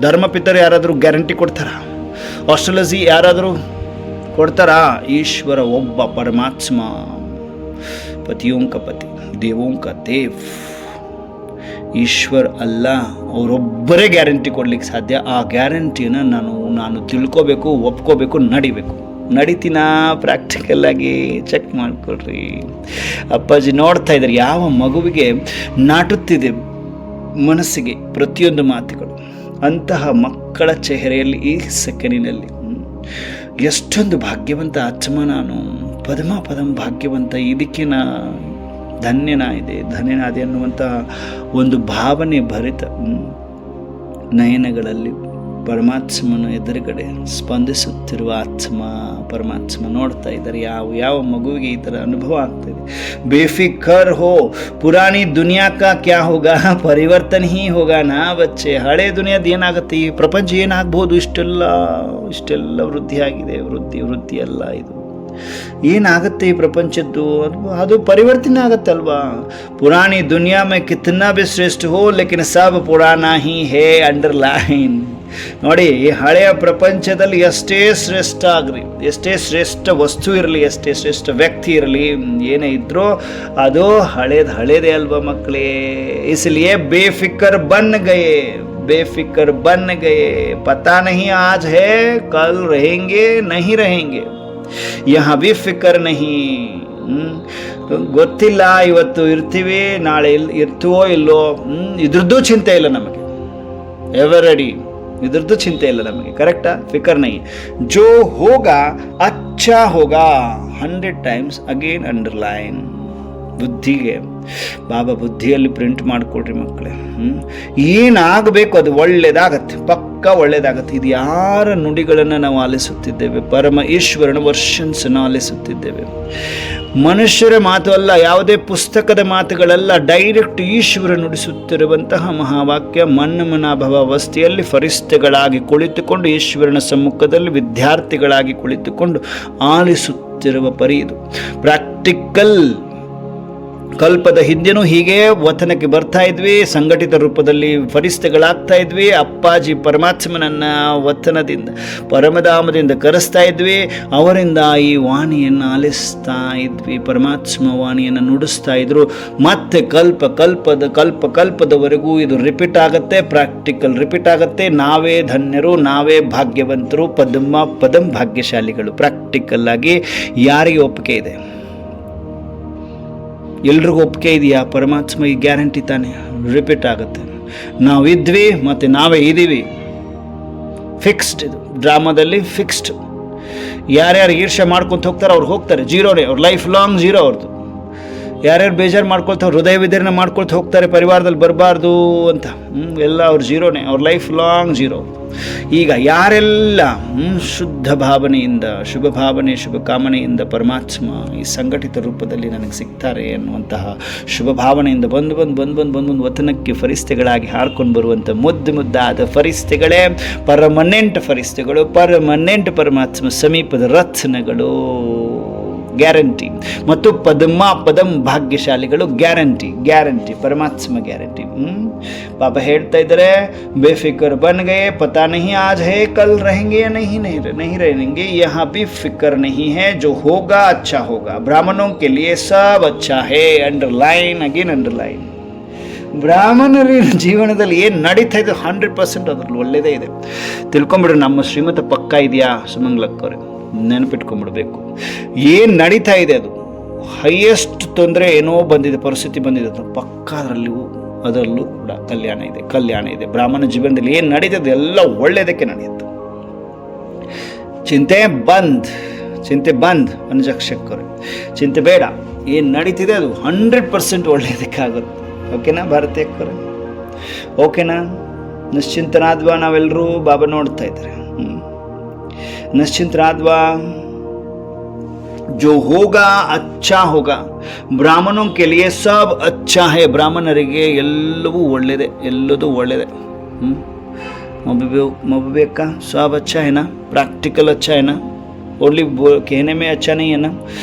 ಧರ್ಮಪಿತರು ಯಾರಾದರೂ ಗ್ಯಾರಂಟಿ ಕೊಡ್ತಾರ? ಆಸ್ಟ್ರಾಲಜಿ ಯಾರಾದರೂ ಕೊಡ್ತಾರಾ? ಈಶ್ವರ ಒಬ್ಬ ಪರಮಾತ್ಮ, ಪತಿಯೋಂ ಕ ಪತಿ, ದೇವೋಂ ಕ ದೇವ್, ಈಶ್ವರ್ ಅಲ್ಲ, ಅವರೊಬ್ಬರೇ ಗ್ಯಾರಂಟಿ ಕೊಡ್ಲಿಕ್ಕೆ ಸಾಧ್ಯ. ಆ ಗ್ಯಾರಂಟಿಯನ್ನು ನಾನು ತಿಳ್ಕೋಬೇಕು, ಒಪ್ಕೋಬೇಕು, ನಡಿತೀನ ಪ್ರಾಕ್ಟಿಕಲ್ಲಾಗಿ ಚೆಕ್ ಮಾಡಿಕೊಡ್ರಿ. ಅಪ್ಪಾಜಿ ನೋಡ್ತಾ ಇದ್ದಾರೆ, ಯಾವ ಮಗುವಿಗೆ ನಾಟುತ್ತಿದೆ ಮನಸ್ಸಿಗೆ ಪ್ರತಿಯೊಂದು ಮಾತುಗಳು, ಅಂತಹ ಮಕ್ಕಳ ಚೆಹರೆಯಲ್ಲಿ ಈ ಸೆಕೆಂಡಿನಲ್ಲಿ ಎಷ್ಟೊಂದು ಭಾಗ್ಯವಂತ ಆತ್ಮ ನಾನು, ಪದಂ ಭಾಗ್ಯವಂತ, ಇದಕ್ಕೆ ಧನ್ಯನಾದೆ ಅನ್ನುವಂಥ ಒಂದು ಭಾವನೆ ಭರಿತ ನಯನಗಳಲ್ಲಿ ಪರಮಾತ್ಮನ ಎದುರುಗಡೆ ಸ್ಪಂದಿಸುತ್ತಿರುವ ಪರಮಾತ್ಮ ನೋಡ್ತಾ ಇದ್ದಾರೆ. ಯಾವ ಮಗುವಿಗೆ ಈ ಥರ ಅನುಭವ ಆಗ್ತಾ ಇದೆ? ಬೇಫಿಕರ್ ಹೋ, ಪುರಾಣಿ ದುನಿಯಾ ಕಾ ಕ್ಯಾ ಹೋಗಾ, ಪರಿವರ್ತನ ಹೀ ಹೋಗಾ ನಾ ಬಚ್ಚೆ. ಹಳೆ ದುನಿಯಾದ ಏನಾಗುತ್ತೆ, ಈ ಪ್ರಪಂಚ ಏನಾಗ್ಬೋದು? ಇಷ್ಟೆಲ್ಲ ವೃದ್ಧಿಯಾಗಿದೆ. ವೃದ್ಧಿ ಅಲ್ಲ ಇದು. ಏನಾಗುತ್ತೆ ಈ ಪ್ರಪಂಚದ್ದು? ಅದು ಪರಿವರ್ತನೆ ಆಗತ್ತಲ್ವಾ? ಪುರಾಣಿ ದುನಿಯಾ ಮೇ ಕಿತ್ನಾ ಭಿ ಶ್ರೇಷ್ಠ ಹೋ ಲೇಕಿನ್ ಸಬ್ ಪುರಾನಾ ಹಿ ಹೇ. ಅಂಡರ್ಲೈನ್. ನೋಡಿ, ಈ ಹಳೆಯ ಪ್ರಪಂಚದಲ್ಲಿ ಎಷ್ಟೇ ಶ್ರೇಷ್ಠ ಆಗ್ರಿ, ಎಷ್ಟೇ ಶ್ರೇಷ್ಠ ವಸ್ತು ಇರಲಿ, ಎಷ್ಟೇ ಶ್ರೇಷ್ಠ ವ್ಯಕ್ತಿ ಇರಲಿ, ಏನೇ ಇದ್ರೂ ಅದು ಹಳೇದೇ ಅಲ್ವಾ ಮಕ್ಕಳೇ. इसलिए बेफिक्र बन गए, बेफिक्र बन गए. पता नहीं आज है कल रहेंगे नहीं रहेंगे, यहाँ भी ಫಿಕರ್ नहीं. ಗೊತ್ತಿಲ್ಲ, ಇವತ್ತು ಇರ್ತೀವಿ, ನಾಳೆ ಇರ್ತೀವೋ ಇಲ್ಲೋ, ಇದ್ರದ್ದು ಚಿಂತೆ ಇಲ್ಲ ನಮಗೆ. ಎವರ್ ರೆಡಿ, ಇದ್ರದ್ದು ಚಿಂತೆ ಇಲ್ಲ ನಮಗೆ. ಕರೆಕ್ಟಾ? ಫಿಕರ್ ನೈ. ಜೋ ಹೋಗಾ ಅಚ್ಚಾ ಹೋಗಾ. 100 times ಅಗೇನ್ ಅಂಡರ್ಲೈನ್. ಬುದ್ಧಿಗೆ ಬಾಬಾ ಬುದ್ಧಿಯಲ್ಲಿ ಪ್ರಿಂಟ್ ಮಾಡಿಕೊಡ್ರಿ ಮಕ್ಕಳೇ. ಏನಾಗಬೇಕು ಅದು ಒಳ್ಳೇದಾಗತ್ತೆ, ಪಕ್ಕ ಒಳ್ಳೇದಾಗತ್ತೆ. ಇದು ಯಾರ ನುಡಿಗಳನ್ನು ನಾವು ಆಲಿಸುತ್ತಿದ್ದೇವೆ? ಪರಮ ಈಶ್ವರನ ವರ್ಷನ್ಸನ್ನು ಆಲಿಸುತ್ತಿದ್ದೇವೆ. ಮನುಷ್ಯರ ಮಾತು ಅಲ್ಲ, ಯಾವುದೇ ಪುಸ್ತಕದ ಮಾತುಗಳಲ್ಲ, ಡೈರೆಕ್ಟ್ ಈಶ್ವರ ನುಡಿಸುತ್ತಿರುವಂತಹ ಮಹಾವಾಕ್ಯ. ಮನ್ನಮನಾಭವ ಅವಸ್ಥೆಯಲ್ಲಿ ಫರಿಸ್ತೆಗಳಾಗಿ ಕುಳಿತುಕೊಂಡು ಈಶ್ವರನ ಸಮ್ಮುಖದಲ್ಲಿ ವಿದ್ಯಾರ್ಥಿಗಳಾಗಿ ಕುಳಿತುಕೊಂಡು ಆಲಿಸುತ್ತಿರುವ ಪರಿ ಇದು. ಪ್ರಾಕ್ಟಿಕಲ್. ಕಲ್ಪದ ಹಿಂದೆನೂ ಹೀಗೆ ವತನಕ್ಕೆ ಬರ್ತಾ ಇದ್ವಿ, ಸಂಘಟಿತ ರೂಪದಲ್ಲಿ ಫರಿಸ್ತೆಗಳಾಗ್ತಾ ಇದ್ವಿ. ಅಪ್ಪಾಜಿ ಪರಮಾತ್ಮನನ್ನು ವತನದಿಂದ ಪರಮಧಾಮದಿಂದ ಕರೆಸ್ತಾ ಇದ್ವಿ, ಅವರಿಂದ ಈ ವಾಣಿಯನ್ನು ಆಲಿಸ್ತಾ ಇದ್ವಿ, ಪರಮಾತ್ಮ ವಾಣಿಯನ್ನು ನುಡಿಸ್ತಾ ಇದ್ರು. ಮತ್ತೆ ಕಲ್ಪದವರೆಗೂ ಇದು ರಿಪೀಟ್ ಆಗುತ್ತೆ, ಪ್ರಾಕ್ಟಿಕಲ್ ರಿಪೀಟ್ ಆಗುತ್ತೆ. ನಾವೇ ಧನ್ಯರು, ನಾವೇ ಭಾಗ್ಯವಂತರು, ಪದಂ ಭಾಗ್ಯಶಾಲಿಗಳು. ಪ್ರಾಕ್ಟಿಕಲ್ ಆಗಿ ಯಾರಿಗೆ ಒಪ್ಪಿಗೆ ಇದೆ? ಎಲ್ರಿಗೂ ಒಪ್ಪಿಗೆ ಇದೆಯಾ? ಪರಮಾತ್ಮ ಈ ಗ್ಯಾರಂಟಿ ತಾನೆ, ರಿಪೀಟ್ ಆಗುತ್ತೆ. ನಾವಿದ್ವಿ ಮತ್ತು ನಾವೇ ಇದ್ದೀವಿ. ಫಿಕ್ಸ್ಡ್. ಇದು ಡ್ರಾಮಾದಲ್ಲಿ ಫಿಕ್ಸ್ಡ್. ಯಾರ್ಯಾರು ಈರ್ಷ್ಯ ಮಾಡ್ಕೊತ ಹೋಗ್ತಾರೆ ಅವ್ರು ಹೋಗ್ತಾರೆ, ಜೀರೋನೇ. ಅವ್ರ ಲೈಫ್ ಲಾಂಗ್ ಜೀರೋ ಅವ್ರದ್ದು. ಯಾರ್ಯಾರು ಬೇಜಾರು ಮಾಡ್ಕೊಳ್ತಾ ಹೃದಯ ವಿದೀರ್ಣ ಮಾಡ್ಕೊಳ್ತಾ ಹೋಗ್ತಾರೆ, ಪರಿವಾರದಲ್ಲಿ ಬರಬಾರ್ದು ಅಂತ, ಎಲ್ಲ ಅವ್ರ ಜೀರೋನೇ, ಅವ್ರ ಲೈಫ್ ಲಾಂಗ್ ಜೀರೋ. ಈಗ ಯಾರೆಲ್ಲ ಶುದ್ಧ ಭಾವನೆಯಿಂದ, ಶುಭ ಭಾವನೆ, ಶುಭ ಕಾಮನೆಯಿಂದ ಪರಮಾತ್ಮ ಈ ಸಂಘಟಿತ ರೂಪದಲ್ಲಿ ನನಗೆ ಸಿಗ್ತಾರೆ ಅನ್ನುವಂತಹ ಶುಭ ಭಾವನೆಯಿಂದ ಬಂದು ವತನಕ್ಕೆ ಫರಿಸ್ತೆಗಳಾಗಿ ಹಾರ್ಕೊಂಡು ಬರುವಂಥ ಮುದ್ದಾದ ಫರಿಸ್ತೆಗಳೇ ಪರ್ಮನೆಂಟ್ ಫರಿಸ್ತೆಗಳು, ಪರ್ಮನೆಂಟ್ ಪರಮಾತ್ಮ ಸಮೀಪದ ರತ್ನಗಳು. ಗ್ಯಾರಂಟಿ. ಮತ್ತು ಪದಂ ಭಾಗ್ಯಶಾಲಿಗಳು. ಗ್ಯಾರಂಟಿ ಪರಮಾತ್ಮ ಗ್ಯಾರಂಟಿ. ಪಾಪ ಹೇಳ್ತಾ ಇದ್ದಾರೆ, ಬೇಫಿಕರ್ ಬನ್ ಗಯೆ, ಪತಾ ನಹಿ ಆಜ್ ಹೇ ಕಲ್ रहेंगे या नहीं रहेंगे, यहाँ भी फिक्र नहीं है, जो होगा अच्छा होगा. ब्राह्मणों के लिए सब अच्छा है. Underline, again underline. ಬ್ರಾಹ್ಮಣರ ಜೀವನದಲ್ಲಿ ಏನು ನಡೀತಾ ಇದೆ 100% ಅದ್ರಲ್ಲಿ ಒಳ್ಳೆಯದೇ ಇದೆ. ತಿಳ್ಕೊಂಬಿಡ್ರಿ, ನಮ್ಮ ಶ್ರೀಮತ ಪಕ್ಕ ಇದೆಯಾ ಸುಮಂಗ್ಲಕ್ಕವ್ರೆ? ನೆನಪಿಟ್ಕೊಂಡ್ಬಿಡ್ಬೇಕು. ಏನು ನಡೀತಾ ಇದೆ ಅದು ಹೈಯೆಸ್ಟ್ ತೊಂದರೆ ಏನೋ ಬಂದಿದೆ, ಪರಿಸ್ಥಿತಿ ಬಂದಿದೆ, ಅದು ಪಕ್ಕ ಅದರಲ್ಲೂ ಕೂಡ ಕಲ್ಯಾಣ ಇದೆ. ಬ್ರಾಹ್ಮಣ ಜೀವನದಲ್ಲಿ ಏನು ನಡೀತದೆ ಎಲ್ಲ ಒಳ್ಳೆಯದಕ್ಕೆ ನಡೆಯುತ್ತೆ. ಚಿಂತೆ ಬಂದ್ ಅನುಜಕ್ಷಕರು, ಚಿಂತೆ ಬೇಡ. ಏನು ನಡೀತಿದೆ ಅದು 100% ಒಳ್ಳೆಯದಕ್ಕೆ ಆಗುತ್ತೆ. ಓಕೆನಾ ಭಾರತೀಯಕ್ಕರು? ಓಕೆನಾ? ನಿಶ್ಚಿಂತನಾದ್ವಾ? ನಾವೆಲ್ಲರೂ ಬಾಬಾ ನೋಡ್ತಾ ಇದ್ದಾರೆ. ನಿಶ್ಚಿಂತರಾದ್ವಾ? जो होगा अच्छा होगा. ಬ್ರಾಹ್ಮಣೋಂ ಕೆ ಲಿಯೆ ಸಬ್ ಅಚ್ಚಾ ಹೇ. ಬ್ರಾಹ್ಮಣರಿಗೆ ಎಲ್ಲವೂ ಒಳ್ಳೆಯದೇ, ಎಲ್ಲದೂ ಒಳ್ಳೆಯದೇ. मबेका सब अच्छा है ना? प्रैक्टिकल अच्छा है ना? ओनली कहने में अच्छा नहीं है ना?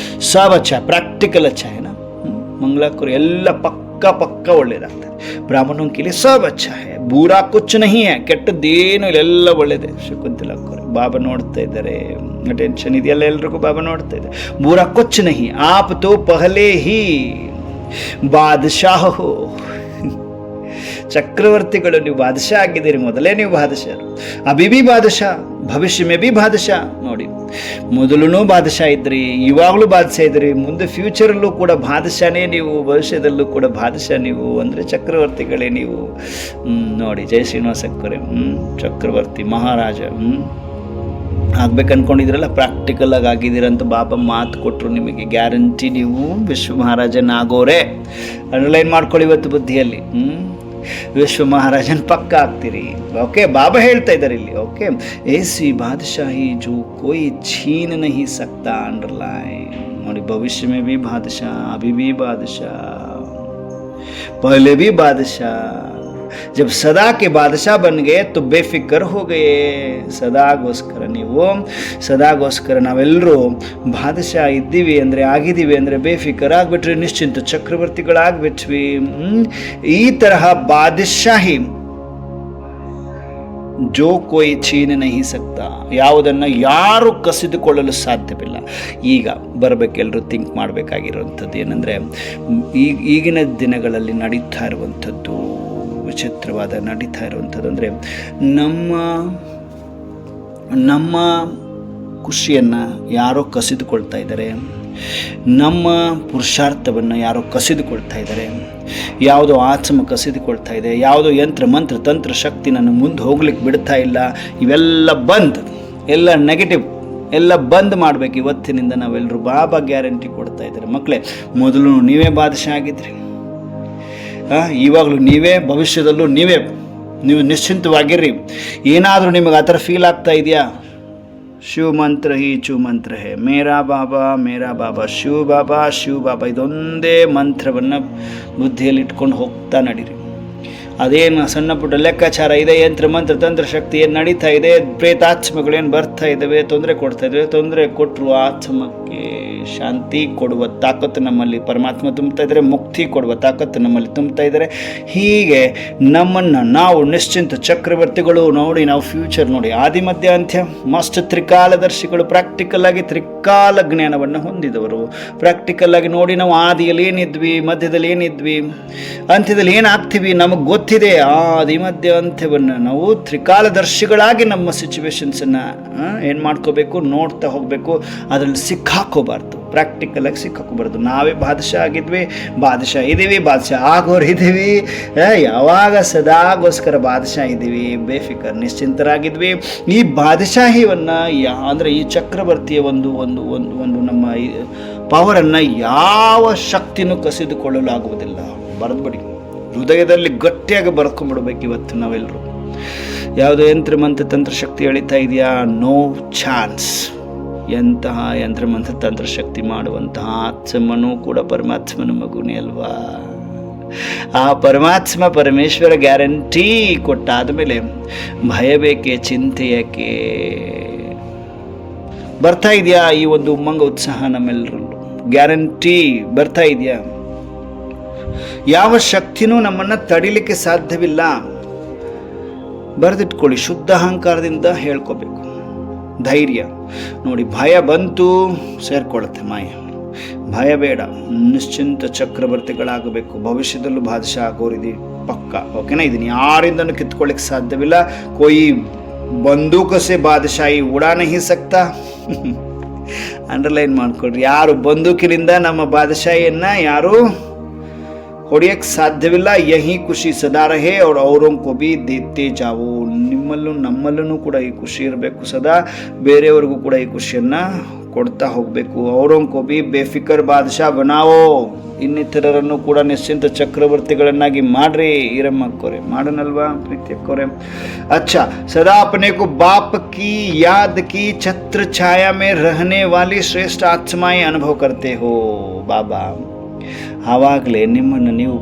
सब अच्छा है, प्रैक्टिकल अच्छा है ना? मंगलाकुर ಎಲ್ಲ ಪಕ್ಕ ಒಳ್ಳೆಯದಾಗ್ತದೆ. ಬ್ರಾಹ್ಮಣೋಂ ಕೆ ಲಿಯೆ ಸಬ್ ಅಚ್ಚಾ ಹೇ, ಬೂರಾ ಕುಚ್ ನಹಿ ಹೇ. ಕೆಟ್ಟದ್ದೇನು ಇಲ್ಲ, ಒಳ್ಳೆಯದೇ. ಶಕುಂತಲಾಕೋರೆ ಬಾಬಾ ನೋಡ್ತಾ ಇದ್ದಾರೆ. ಟೆನ್ಷನ್ ಇದೆಯಲ್ಲ ಎಲ್ರಿಗೂ, ಬಾಬಾ ನೋಡ್ತಾ ಇದ್ದಾರೆ. ಬೂರಾ ಕುಚ್ ನಹಿ, ಆಪ್ ತೋ ಪಹಲೆ ಹಿ ಬಾದಶಾಹ ಹೋ. ಚಕ್ರವರ್ತಿಗಳು, ನೀವು ಬಾದಶಾ ಆಗಿದ್ದೀರಿ, ಮೊದಲೇ ನೀವು ಬಾದಶಾ. ಅಭಿ ಬಿ ಬಾದಶಾ, ಭವಿಷ್ಯ ಮೇ ಬಿ ಬಾದಶಾ. ನೋಡಿ, ಮೊದಲು ಬಾದಶಾ ಇದ್ರಿ, ಇವಾಗಲೂ ಬಾದಶಾ ಇದ್ರಿ, ಮುಂದೆ ಫ್ಯೂಚರಲ್ಲೂ ಕೂಡ ಬಾದಶಾನೇ ನೀವು, ಭವಿಷ್ಯದಲ್ಲೂ ಕೂಡ ಬಾದಶಾ ನೀವು. ಅಂದರೆ ಚಕ್ರವರ್ತಿಗಳೇ ನೀವು. ನೋಡಿ, ಜಯ ಶ್ರೀನಿವಾಸಕ್ಕರೆ ಚಕ್ರವರ್ತಿ ಮಹಾರಾಜ ಆಗ್ಬೇಕು ಅನ್ಕೊಂಡಿದ್ರಲ್ಲ, ಪ್ರಾಕ್ಟಿಕಲ್ ಆಗಿ ಆಗಿದ್ದೀರಂತ ಬಾಬಾ ಮಾತು ಕೊಟ್ಟರು ನಿಮಗೆ. ಗ್ಯಾರಂಟಿ ನೀವು ವಿಶ್ವ ಮಹಾರಾಜನಾಗೋರೆ. ಅಂಡರ್ಲೈನ್ ಮಾಡ್ಕೊಳ್ಳಿ ಇವತ್ತು ಬುದ್ಧಿಯಲ್ಲಿ. ವಿಶ್ವ ಮಹಾರಾಜನ್ ಪಕ್ಕ ಆಗ್ತೀರಿ. ಓಕೆ, ಬಾಬಾ ಹೇಳ್ತಾ ಇದ್ದಾರೆ ಇಲ್ಲಿ. ಓಕೆ, ऐसी बादशाही जो कोई छीन नहीं सकता. अंडरलाइन. ನೋಡಿ, ಭವಿಷ್ಯ में भी बादशाह, अभी भी बादशाह, पहले भी बादशाह. जब सदा के बादशाह बन गए तो बेफिक्र हो गए. ಸದಾಗೋಸ್ಕರ ನಾವೆಲ್ಲರೂ ಬಾದಶಾ ಇದ್ದೀವಿ ಅಂದರೆ, ಆಗಿದ್ದೀವಿ ಅಂದರೆ ಬೇಫಿಕರ್ ಆಗಿಬಿಟ್ರಿ, ನಿಶ್ಚಿಂತ ಚಕ್ರವರ್ತಿಗಳಾಗ್ಬಿಟ್ವಿ. ಈ ತರಹ ಬಾದಶಾಹಿ ಜೋ ಕೋಯಿ ಛೀನ್ ನಹಿ ಸಕ್ತಾ, ಯಾವುದನ್ನು ಯಾರು ಕಸಿದುಕೊಳ್ಳಲು ಸಾಧ್ಯವಿಲ್ಲ. ಈಗ ಬರಬೇಕೆಲ್ಲರೂ ಥಿಂಕ್ ಮಾಡಬೇಕಾಗಿರುವಂಥದ್ದು ಏನಂದರೆ, ಈಗಿನ ದಿನಗಳಲ್ಲಿ ನಡೀತಾ ಇರುವಂಥದ್ದು ವಿಚಿತ್ರವಾದ ನಡೀತಾ ಇರುವಂಥದ್ದು ಅಂದರೆ, ನಮ್ಮ ಖುಷಿಯನ್ನು ಯಾರೋ ಕಸಿದುಕೊಳ್ತಾ ಇದ್ದಾರೆ, ನಮ್ಮ ಪುರುಷಾರ್ಥವನ್ನು ಯಾರೋ ಕಸಿದುಕೊಳ್ತಾ ಇದ್ದಾರೆ, ಯಾವುದೋ ಆತ್ಮ ಕಸಿದುಕೊಳ್ತಾ ಇದೆ, ಯಾವುದೋ ಯಂತ್ರ ಮಂತ್ರ ತಂತ್ರ ಶಕ್ತಿ ನನ್ನ ಮುಂದೆ ಹೋಗ್ಲಿಕ್ಕೆ ಬಿಡ್ತಾ ಇಲ್ಲ. ಇವೆಲ್ಲ ಬಂದ್, ಎಲ್ಲ ನೆಗೆಟಿವ್ ಎಲ್ಲ ಬಂದ್ ಮಾಡಬೇಕು ಇವತ್ತಿನಿಂದ ನಾವೆಲ್ಲರೂ. ಬಾಬಾ ಗ್ಯಾರಂಟಿ ಕೊಡ್ತಾ ಇದ್ದಾರೆ, ಮಕ್ಕಳೇ ಮೊದಲು ನೀವೇ ಬಾದಶಾ ಆಗಿದ್ರಿ, ಇವಾಗಲೂ ನೀವೇ, ಭವಿಷ್ಯದಲ್ಲೂ ನೀವೇ. ನೀವು ನಿಶ್ಚಿಂತವಾಗಿರ್ರಿ. ಏನಾದರೂ ನಿಮಗೆ ಆ ಥರ ಫೀಲ್ ಆಗ್ತಾ ಇದೆಯಾ? ಶಿವ ಮಂತ್ರ ಹಿ ಚು ಮಂತ್ರ ಹೇ, ಮೇರಾ ಬಾಬಾ ಶಿವ ಬಾಬಾ ಇದೊಂದೇ ಮಂತ್ರವನ್ನು ಬುದ್ಧಿಯಲ್ಲಿ ಇಟ್ಕೊಂಡು ಹೋಗ್ತಾ ನಡೀರಿ. ಅದೇನು ಸಣ್ಣ ಪುಟ್ಟ ಲೆಕ್ಕಾಚಾರ ಇದೆ, ಯಂತ್ರ ಮಂತ್ರ ತಂತ್ರ ಶಕ್ತಿ ಏನು ನಡೀತಾ ಇದೆ, ಪ್ರೇತಾತ್ಮಗಳೇನು ಬರ್ತಾ ಇದ್ದಾವೆ, ತೊಂದರೆ ಕೊಡ್ತಾ ಇದ್ದಾವೆ, ತೊಂದರೆ ಕೊಟ್ಟರು ಆತ್ಮಕ್ಕೆ ಶಾಂತಿ ಕೊಡುವ ತಾಕತ್ತು ನಮ್ಮಲ್ಲಿ ಪರಮಾತ್ಮ ತುಂಬ್ತಾ ಇದ್ದಾರೆ, ಮುಕ್ತಿ ಕೊಡುವ ತಾಕತ್ತು ನಮ್ಮಲ್ಲಿ ತುಂಬ್ತಾ ಇದ್ದಾರೆ. ಹೀಗೆ ನಮ್ಮನ್ನು ನಾವು ನಿಶ್ಚಿಂತ ಚಕ್ರವರ್ತಿಗಳು ನೋಡಿ, ನಾವು ಫ್ಯೂಚರ್ ನೋಡಿ, ಆದಿ ಮಧ್ಯ ಅಂತ್ಯ ಮಸ್ಟ್ ತ್ರಿಕಾಲದರ್ಶಿಗಳು, ಪ್ರಾಕ್ಟಿಕಲ್ ಆಗಿ ತ್ರಿಕಾಲ ಜ್ಞಾನವನ್ನು ಹೊಂದಿದವರು. ಪ್ರಾಕ್ಟಿಕಲ್ ಆಗಿ ನೋಡಿ, ನಾವು ಆದಿಯಲ್ಲಿ ಏನಿದ್ವಿ, ಮಧ್ಯದಲ್ಲಿ ಏನಿದ್ವಿ, ಅಂತ್ಯದಲ್ಲಿ ಏನಾಗ್ತೀವಿ ನಮಗೆ ಗೊತ್ತಿದೆ. ಆದಿ ಮಧ್ಯ ಅಂತ್ಯವನ್ನು ನಾವು ತ್ರಿಕಾಲದರ್ಶಿಗಳಾಗಿ ನಮ್ಮ ಸಿಚುವೇಶನ್ಸನ್ನು ಏನು ಮಾಡ್ಕೋಬೇಕು, ನೋಡ್ತಾ ಹೋಗಬೇಕು. ಅದರಲ್ಲಿ ಸಿಕ್ಕಾಕೋಬಾರ್ದು, ಪ್ರಾಕ್ಟಿಕಲ್ ಆಗಿ ಸಿಕ್ಕಾಕೋಬಾರ್ದು. ನಾವೇ ಬಾದಶಾ ಆಗಿದ್ವಿ, ಬಾದಶಾ ಇದ್ದೀವಿ, ಬಾದಶಾ ಆಗೋರು ಇದ್ದೀವಿ, ಯಾವಾಗ ಸದಾಗೋಸ್ಕರ ಬಾದಶಾ ಇದ್ದೀವಿ, ಬೇಫಿಕರ್ ನಿಶ್ಚಿಂತರಾಗಿದ್ವಿ. ಈ ಬಾದಶಾಹಿಯನ್ನು ಅಂದರೆ ಈ ಚಕ್ರವರ್ತಿಯ ಒಂದು ಒಂದು ಒಂದು ಒಂದು ನಮ್ಮ ಪವರನ್ನು ಯಾವ ಶಕ್ತಿನೂ ಕಸಿದುಕೊಳ್ಳಲಾಗುವುದಿಲ್ಲ. ಬರೆದ್ಬಿಡಿ, ಹೃದಯದಲ್ಲಿ ಗಟ್ಟಿಯಾಗಿ ಬರ್ಕೊಂಡ್ಬಿಡ್ಬೇಕು ಇವತ್ತು ನಾವೆಲ್ಲರೂ. ಯಾವುದೋ ಯಂತ್ರ ಮಂತ್ರ ತಂತ್ರ ಶಕ್ತಿ ಎಳಿತಾ ಇದೆಯಾ? No chance. ಎಂತಹ ಯಂತ್ರ ಮಂತ್ರ ತಂತ್ರ ಶಕ್ತಿ ಮಾಡುವಂತಹ ಆತ್ಮನೂ ಕೂಡ ಪರಮಾತ್ಮನ ಮಗುನೇ ಅಲ್ವಾ? ಆ ಪರಮೇಶ್ವರ ಗ್ಯಾರಂಟಿ ಕೊಟ್ಟಾದ ಮೇಲೆ ಭಯ ಬೇಕೆ, ಚಿಂತೆ ಯಾಕೆ? ಬರ್ತಾ ಇದೆಯಾ ಈ ಒಂದು ಉಮ್ಮಂಗ ಉತ್ಸಾಹ ನಮ್ಮೆಲ್ಲರಲ್ಲೂ? ಗ್ಯಾರಂಟಿ ಬರ್ತಾ ಇದೆಯಾ? ಯಾವ ಶಕ್ತಿನೂ ನಮ್ಮನ್ನು ತಡಿಲಿಕ್ಕೆ ಸಾಧ್ಯವಿಲ್ಲ. ಬರೆದಿಟ್ಕೊಳ್ಳಿ, ಶುದ್ಧ ಅಹಂಕಾರದಿಂದ ಹೇಳ್ಕೋಬೇಕು. ಧೈರ್ಯ ನೋಡಿ, ಭಯ ಬಂತು ಸೇರ್ಕೊಳ್ಳುತ್ತೆ ಮಾಯ. ಭಯ ಬೇಡ, ನಿಶ್ಚಿಂತ ಚಕ್ರವರ್ತಿಗಳಾಗಬೇಕು. ಭವಿಷ್ಯದಲ್ಲೂ ಬಾದಶಾ ಆಗೋರಿದ್ದೀವಿ ಪಕ್ಕ, ಓಕೆನಾ? ಇದನ್ನು ಯಾರಿಂದನೂ ಕಿತ್ಕೊಳ್ಳಿಕ್ಕೆ ಸಾಧ್ಯವಿಲ್ಲ. ಕೊಯ್ ಬಂದೂಕ ಸೆ ಬಾದಶಾಹಿ ಉಡಾ ನಹಿ ಸಕ್ತಾ. ಅಂಡರ್ಲೈನ್ ಮಾಡ್ಕೊಳ್ರಿ, ಯಾರು ಬಂದೂಕಿನಿಂದ ನಮ್ಮ ಬಾದಶಾಹಿಯನ್ನು ಯಾರು ಹೊಡೆಯಕ್ಕೆ ಸಾಧ್ಯವಿಲ್ಲ. ಯಹಿ ಖುಷಿ ಸದಾ ರಹೇ ಅವ್ರು ಅವರೊಂದು ಬಿ ದೇತೆ ಜಾವು. ನಿಮ್ಮಲ್ಲೂ ನಮ್ಮಲ್ಲೂ ಕೂಡ ಈ ಖುಷಿ ಇರಬೇಕು, ಸದಾ ಬೇರೆಯವ್ರಿಗೂ ಕೂಡ ಈ ಖುಷಿಯನ್ನು ಕೊಡ್ತಾ ಹೋಗಬೇಕು. ಅವರೊಂದು ಬಿ ಬೇಫಿಕರ್ ಬಾದಶಾ ಬನಾವೋ. ಇನ್ನಿತರರನ್ನು ಕೂಡ ನಿಶ್ಚಿಂತ ಚಕ್ರವರ್ತಿಗಳನ್ನಾಗಿ ಮಾಡ್ರಿ. ಈರಮ್ಮಕ್ಕೋರೆ ಮಾಡೋಣಲ್ವಾ ಪ್ರೀತಿಯಕ್ಕೋರೆ? ಅಚ್ಚಾ, ಸದಾ अपने को बाप की याद की छत्र छाया में रहने वाली श्रेष्ठ आत्माएं अनुभव करते हो ಬಾಬಾ. ಆವಾಗಲೇ ನಿಮ್ಮನ್ನು ನೀವು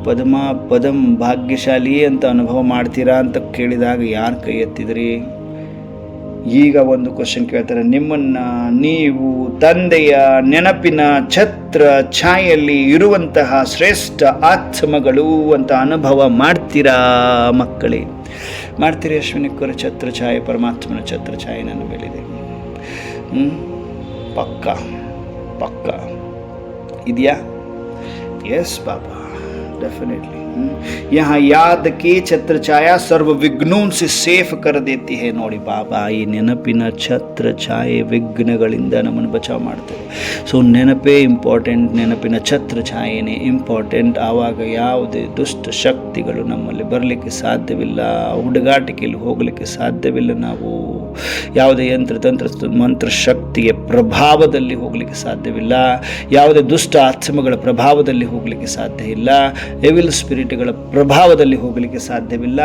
ಪದಂ ಭಾಗ್ಯಶಾಲಿ ಅಂತ ಅನುಭವ ಮಾಡ್ತೀರಾ ಅಂತ ಕೇಳಿದಾಗ ಯಾರು ಕೈ ಎತ್ತಿದ್ರಿ? ಈಗ ಒಂದು ಕ್ವಶನ್ ಕೇಳ್ತಾರೆ, ನಿಮ್ಮನ್ನು ನೀವು ತಂದೆಯ ನೆನಪಿನ ಛತ್ರ ಛಾಯೆಯಲ್ಲಿ ಇರುವಂತಹ ಶ್ರೇಷ್ಠ ಆತ್ಮಗಳು ಅಂತ ಅನುಭವ ಮಾಡ್ತೀರಾ ಮಕ್ಕಳೇ? ಮಾಡ್ತೀರಿ ಅಶ್ವಿನಿಕ್ಕರ ಛತ್ರ ಛಾಯೆ, ಪರಮಾತ್ಮನ ಛತ್ರ ಛಾಯೆ ನನ್ನ ಮೇಲಿದೆ. ಪಕ್ಕ ಪಕ್ಕ ಇದೆಯಾ? यस बाबा, डेफिनेटली. यहाँ याद की छत्र छाया सर्व विघ्नों से ಸೇಫ್ कर देती है. ನೋಡಿ ಬಾಬಾ, ಈ ನೆನಪಿನ ಛತ್ರ ಛಾಯೆ ವಿಘ್ನಗಳಿಂದ ನಮ್ಮನ್ನು ಬಚಾವ್ ಮಾಡ್ತೇವೆ. ಸೊ ನೆನಪೇ ಇಂಪಾರ್ಟೆಂಟ್, ನೆನಪಿನ ಛತ್ರ ಛಾಯೆನೇ ಇಂಪಾರ್ಟೆಂಟ್. ಆವಾಗ ಯಾವುದೇ ದುಷ್ಟ ಶಕ್ತಿಗಳು ನಮ್ಮಲ್ಲಿ ಬರಲಿಕ್ಕೆ ಸಾಧ್ಯವಿಲ್ಲ, ಹುಡುಗಾಟಿಕೆಯಲ್ಲಿ ಹೋಗಲಿಕ್ಕೆ ಸಾಧ್ಯವಿಲ್ಲ. ನಾವು ಯಾವುದೇ ಯಂತ್ರ ತಂತ್ರ ಮಂತ್ರ ಶಕ್ತಿಯ ಪ್ರಭಾವದಲ್ಲಿ ಹೋಗಲಿಕ್ಕೆ ಸಾಧ್ಯವಿಲ್ಲ, ಯಾವುದೇ ದುಷ್ಟ ಆತ್ಮಗಳ ಪ್ರಭಾವದಲ್ಲಿ ಹೋಗಲಿಕ್ಕೆ ಸಾಧ್ಯ ಇಲ್ಲ, ಎವಿಲ್ ಸ್ಪಿರಿಟ್ಗಳ ಪ್ರಭಾವದಲ್ಲಿ ಹೋಗಲಿಕ್ಕೆ ಸಾಧ್ಯವಿಲ್ಲ.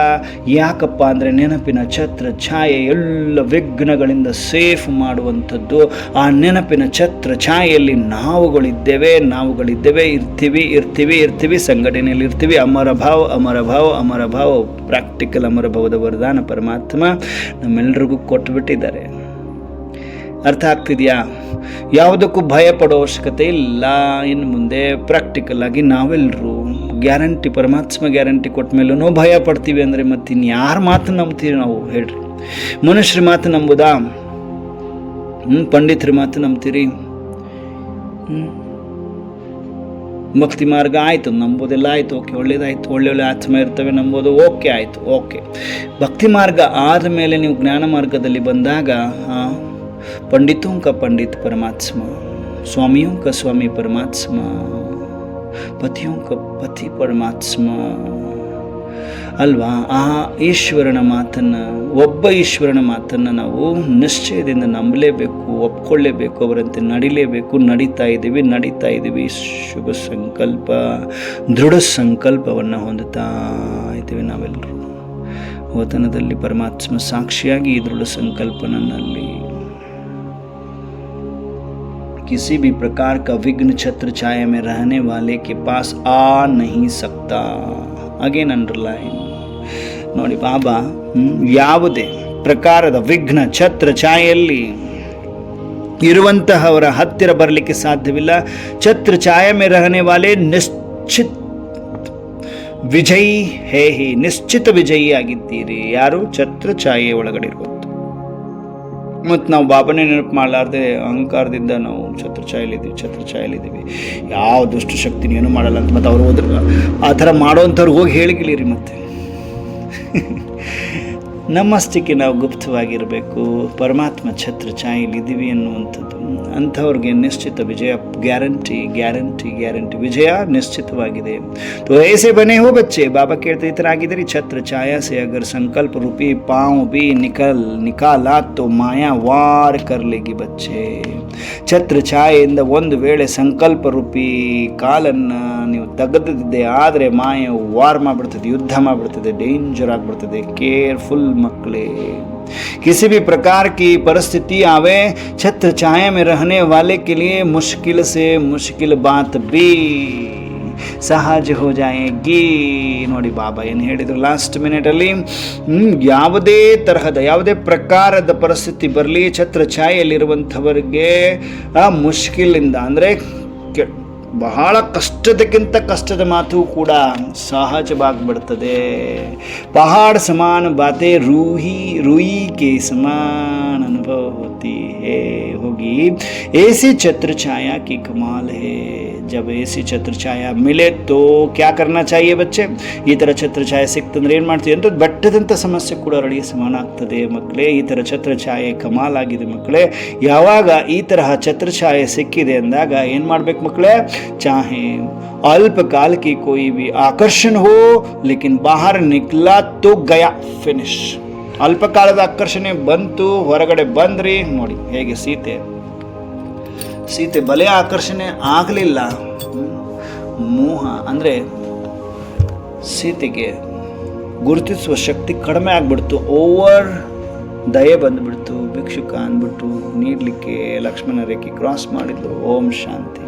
ಯಾಕಪ್ಪ ಅಂದರೆ ನೆನಪಿನ ಛತ್ರ ಛಾಯೆ ಎಲ್ಲ ವಿಘ್ನಗಳಿಂದ ಸೇಫ್ ಮಾಡುವಂಥದ್ದು. ಆ ನೆನಪಿನ ಛತ್ರ ಛಾಯೆಯಲ್ಲಿ ನಾವುಗಳಿದ್ದೇವೆ, ಇರ್ತೀವಿ, ಸಂಘಟನೆಯಲ್ಲಿ ಇರ್ತೀವಿ. ಅಮರ ಭಾವ ಪ್ರಾಕ್ಟಿಕಲ್ ಅಮರ ಭಾವದ ವರದಾನ ಪರಮಾತ್ಮ ನಮ್ಮೆಲ್ಲರಿಗೂ ಕೊಟ್ಟುಬಿಟ್ಟಿದ್ದಾರೆ. ಅರ್ಥ ಆಗ್ತಿದೆಯಾ? ಯಾವುದಕ್ಕೂ ಭಯ ಪಡೋ ಅವಶ್ಯಕತೆ ಇಲ್ಲ. ಇನ್ನು ಮುಂದೆ ಪ್ರಾಕ್ಟಿಕಲ್ ಆಗಿ ನಾವೆಲ್ಲರೂ ಗ್ಯಾರಂಟಿ, ಪರಮಾತ್ಮ ಗ್ಯಾರಂಟಿ ಕೊಟ್ಟ ಮೇಲೂ ಭಯ ಪಡ್ತೀವಿ ಅಂದರೆ ಮತ್ತೆ ಇನ್ಯಾರ ಮಾತು ನಂಬ್ತೀವಿ ನಾವು? ಹೇಳ್ರಿ. ಮನುಷ್ಯರ ಮಾತು ನಂಬುದಾ? ಪಂಡಿತರ ಮಾತು ನಂಬ್ತೀರಿ? ಭಕ್ತಿ ಮಾರ್ಗ ಆಯಿತು, ನಂಬೋದೆಲ್ಲ ಆಯಿತು, ಓಕೆ, ಒಳ್ಳೇದಾಯಿತು, ಒಳ್ಳೆ ಆತ್ಮ ಇರ್ತವೆ, ನಂಬೋದು ಓಕೆ, ಆಯಿತು, ಓಕೆ. ಭಕ್ತಿ ಮಾರ್ಗ ಆದ ಮೇಲೆ ನೀವು ಜ್ಞಾನ ಮಾರ್ಗದಲ್ಲಿ ಬಂದಾಗ पंडितों का पंडित परमात्मा, स्वामियों का स्वामी परमात्मा, पतियों का पति परमात्मा ಅಲ್ವಾ? ಆ ಈಶ್ವರನ ಮಾತನ್ನು, ಒಬ್ಬ ಈಶ್ವರನ ಮಾತನ್ನು ನಾವು ನಿಶ್ಚಯದಿಂದ ನಂಬಲೇಬೇಕು, ಒಪ್ಕೊಳ್ಳೇಬೇಕು, ಅವರಂತೆ ನಡಿಲೇಬೇಕು. ನಡೀತಾ ಇದ್ದೀವಿ. ಶುಭ ಸಂಕಲ್ಪ, ದೃಢ ಸಂಕಲ್ಪವನ್ನು ಹೊಂದುತ್ತಾ ಇದ್ದೀವಿ ನಾವೆಲ್ಲರೂ. ವತನದಲ್ಲಿ ಪರಮಾತ್ಮ ಸಾಕ್ಷಿಯಾಗಿ ಈ ದೃಢ ಸಂಕಲ್ಪ ನನ್ನಲ್ಲಿ किसी भी प्रकार का विघ्न छत्र छाया में रहने वाले के पास आ नहीं सकता. ಅಗೇನ್ ಅಂಡರ್ಲೈನ್ ನೋಡಿ, ಬಾಬಾ ಯಾವುದೇ ಪ್ರಕಾರದ ವಿಘ್ನ ಛತ್ರ ಛಾಯೆಯಲ್ಲಿ ಇರುವಂತಹವರ ಹತ್ತಿರ ಬರಲಿಕ್ಕೆ ಸಾಧ್ಯವಿಲ್ಲ. ಛತ್ರ ಛಾಯೆ ಮೇ ರಹನೆ ವಾಲೆ ನಿಶ್ಚಿತ್ ವಿಜಯಿ ಹೇ ಹಿ, ನಿಶ್ಚಿತ ವಿಜಯಿ ಆಗಿದ್ದೀರಿ. ಯಾರು? ಛತ್ರ ಛಾಯೆ ಒಳಗಡೆ ಇರುವುದು. ಮತ್ತು ನಾವು ಬಾಬಾನೇ ನೆನಪು ಮಾಡಲಾರ್ದೆ ಅಹಂಕಾರದಿಂದ ನಾವು ಛತ್ರಛಾಯಲ್ಲಿದ್ದೀವಿ. ಯಾವ ದುಷ್ಟ ಶಕ್ತಿನೂ ಏನೂ ಮಾಡಲ್ಲ ಅಂತ ಮತ್ತು ಅವ್ರು ಹೋದ್ರೆ ಆ ಥರ ಮಾಡೋವಂಥವ್ರು ಹೋಗಿ ಹೇಳಿಗಿಲಿರಿ. ಮತ್ತೆ ನಮ್ಮಷ್ಟಕ್ಕೆ ನಾವು ಗುಪ್ತವಾಗಿರಬೇಕು. ಪರಮಾತ್ಮ ಛತ್ರಛಾಯೆಯಲ್ಲಿದ್ದೀವಿ ಅನ್ನುವಂಥದ್ದು ಅಂಥವ್ರಿಗೆ ನಿಶ್ಚಿತ ವಿಜಯ, ಗ್ಯಾರಂಟಿ ವಿಜಯ ನಿಶ್ಚಿತವಾಗಿದೆ. तो ऐसे बने हो बच्चे, बाबा कहते इतना ಆಗಿದ್ದರೆ छत्र छाया से अगर संकल्प रूपी पांव भी निकाला तो माया वार कर लेगी बच्चे. ಛತ್ರ ಛಾಯೆಯಿಂದ ಒಂದು ವೇಳೆ ಸಂಕಲ್ಪ ರೂಪಿ ಕಾಲನ್ನು ನೀವು ತೆಗೆದಿದ್ದೆ ಆದರೆ ಮಾಯೆ ವಾರ್ ಮಾಡಿಬಿಡ್ತದೆ, ಯುದ್ಧ ಮಾಡಿಬಿಡ್ತದೆ, ಡೇಂಜರ್ ಆಗಿಬಿಡ್ತದೆ. ಕೇರ್ಫುಲ್ ಮಕ್ಕಳೇ. किसी भी प्रकार की परिस्थिति आवे, छत्र छाया में रहने वाले के लिए मुश्किल से मुश्किल बात भी ಸಹಜ ಹೋ ಜಾಯೇಗಿ. ನೋಡಿ ಬಾಬಾ ಏನು ಹೇಳಿದರು ಲಾಸ್ಟ್ ಮಿನಿಟಲ್ಲಿ, ಯಾವುದೇ ತರಹದ ಯಾವುದೇ ಪ್ರಕಾರದ ಪರಿಸ್ಥಿತಿ ಬರಲಿ, ಛತ್ರ ಛಾಯೆಯಲ್ಲಿರುವಂಥವರಿಗೆ ಆ ಮುಷ್ಕಿಲಿಂದ ಅಂದರೆ ಬಹಳ ಕಷ್ಟದಕ್ಕಿಂತ ಕಷ್ಟದ ಮಾತು ಕೂಡ ಸಹಜವಾಗಿಬಿಡ್ತದೆ. ಪಹಾड़ समान बातें रूही के समान अनुभव होती है होगी. ऐसी छत्र छाया की कमाल है. जब ऐसी छत्र छाया मिले तो क्या करना चाहिए बच्चे? ಈ ಥರ ಛತ್ರ ಛಾಯೆ ಸಿಕ್ತಂದ್ರೆ ಏನು ಮಾಡ್ತೀವಿ ಅಂತ ಬೆಟ್ಟದಂಥ ಸಮಸ್ಯೆ ಕೂಡ ರಡಿಗೆ ಸಮಾನ ಆಗ್ತದೆ ಮಕ್ಕಳೇ. ಈ ಥರ ಛತ್ರ ಛಾಯೆ ಕಮಾಲ್ ಆಗಿದೆ ಮಕ್ಕಳೇ. ಯಾವಾಗ ಈ ತರಹ ಛತ್ರ ಛಾಯೆ ಸಿಕ್ಕಿದೆ ಅಂದಾಗ ಏನು ಮಾಡ್ಬೇಕು ಮಕ್ಕಳೇ? चाहे अल्पकाल की कोई भी आकर्षण हो, लेकिन बाहर निकला तो गया, फिनिश. ಅಲ್ಪಕಾಲದ ಆಕರ್ಷಣೆ ಬಂತು, ಹೊರಗಡೆ ಬಂದ್ರಿ. ನೋಡಿ ಹೇಗೆ ಸೀತೆ ಬಲೆ ಆಕರ್ಷಣೆ ಆಗಲಿಲ್ಲ. ಮೋಹ ಅಂದರೆ ಸೀತೆಗೆ ಗುರುತಿಸುವ ಶಕ್ತಿ ಕಡಿಮೆ ಆಗ್ಬಿಡ್ತು. ಓವರ್ ದಯೆ ಬಂದುಬಿಡ್ತು. ಭಿಕ್ಷುಕ ಅಂದ್ಬಿಟ್ಟು ನೀಡಲಿಕ್ಕೆ ಲಕ್ಷ್ಮಣ ರೇಖೆ ಕ್ರಾಸ್ ಮಾಡಿದ್ರು. ಓಂ ಶಾಂತಿ.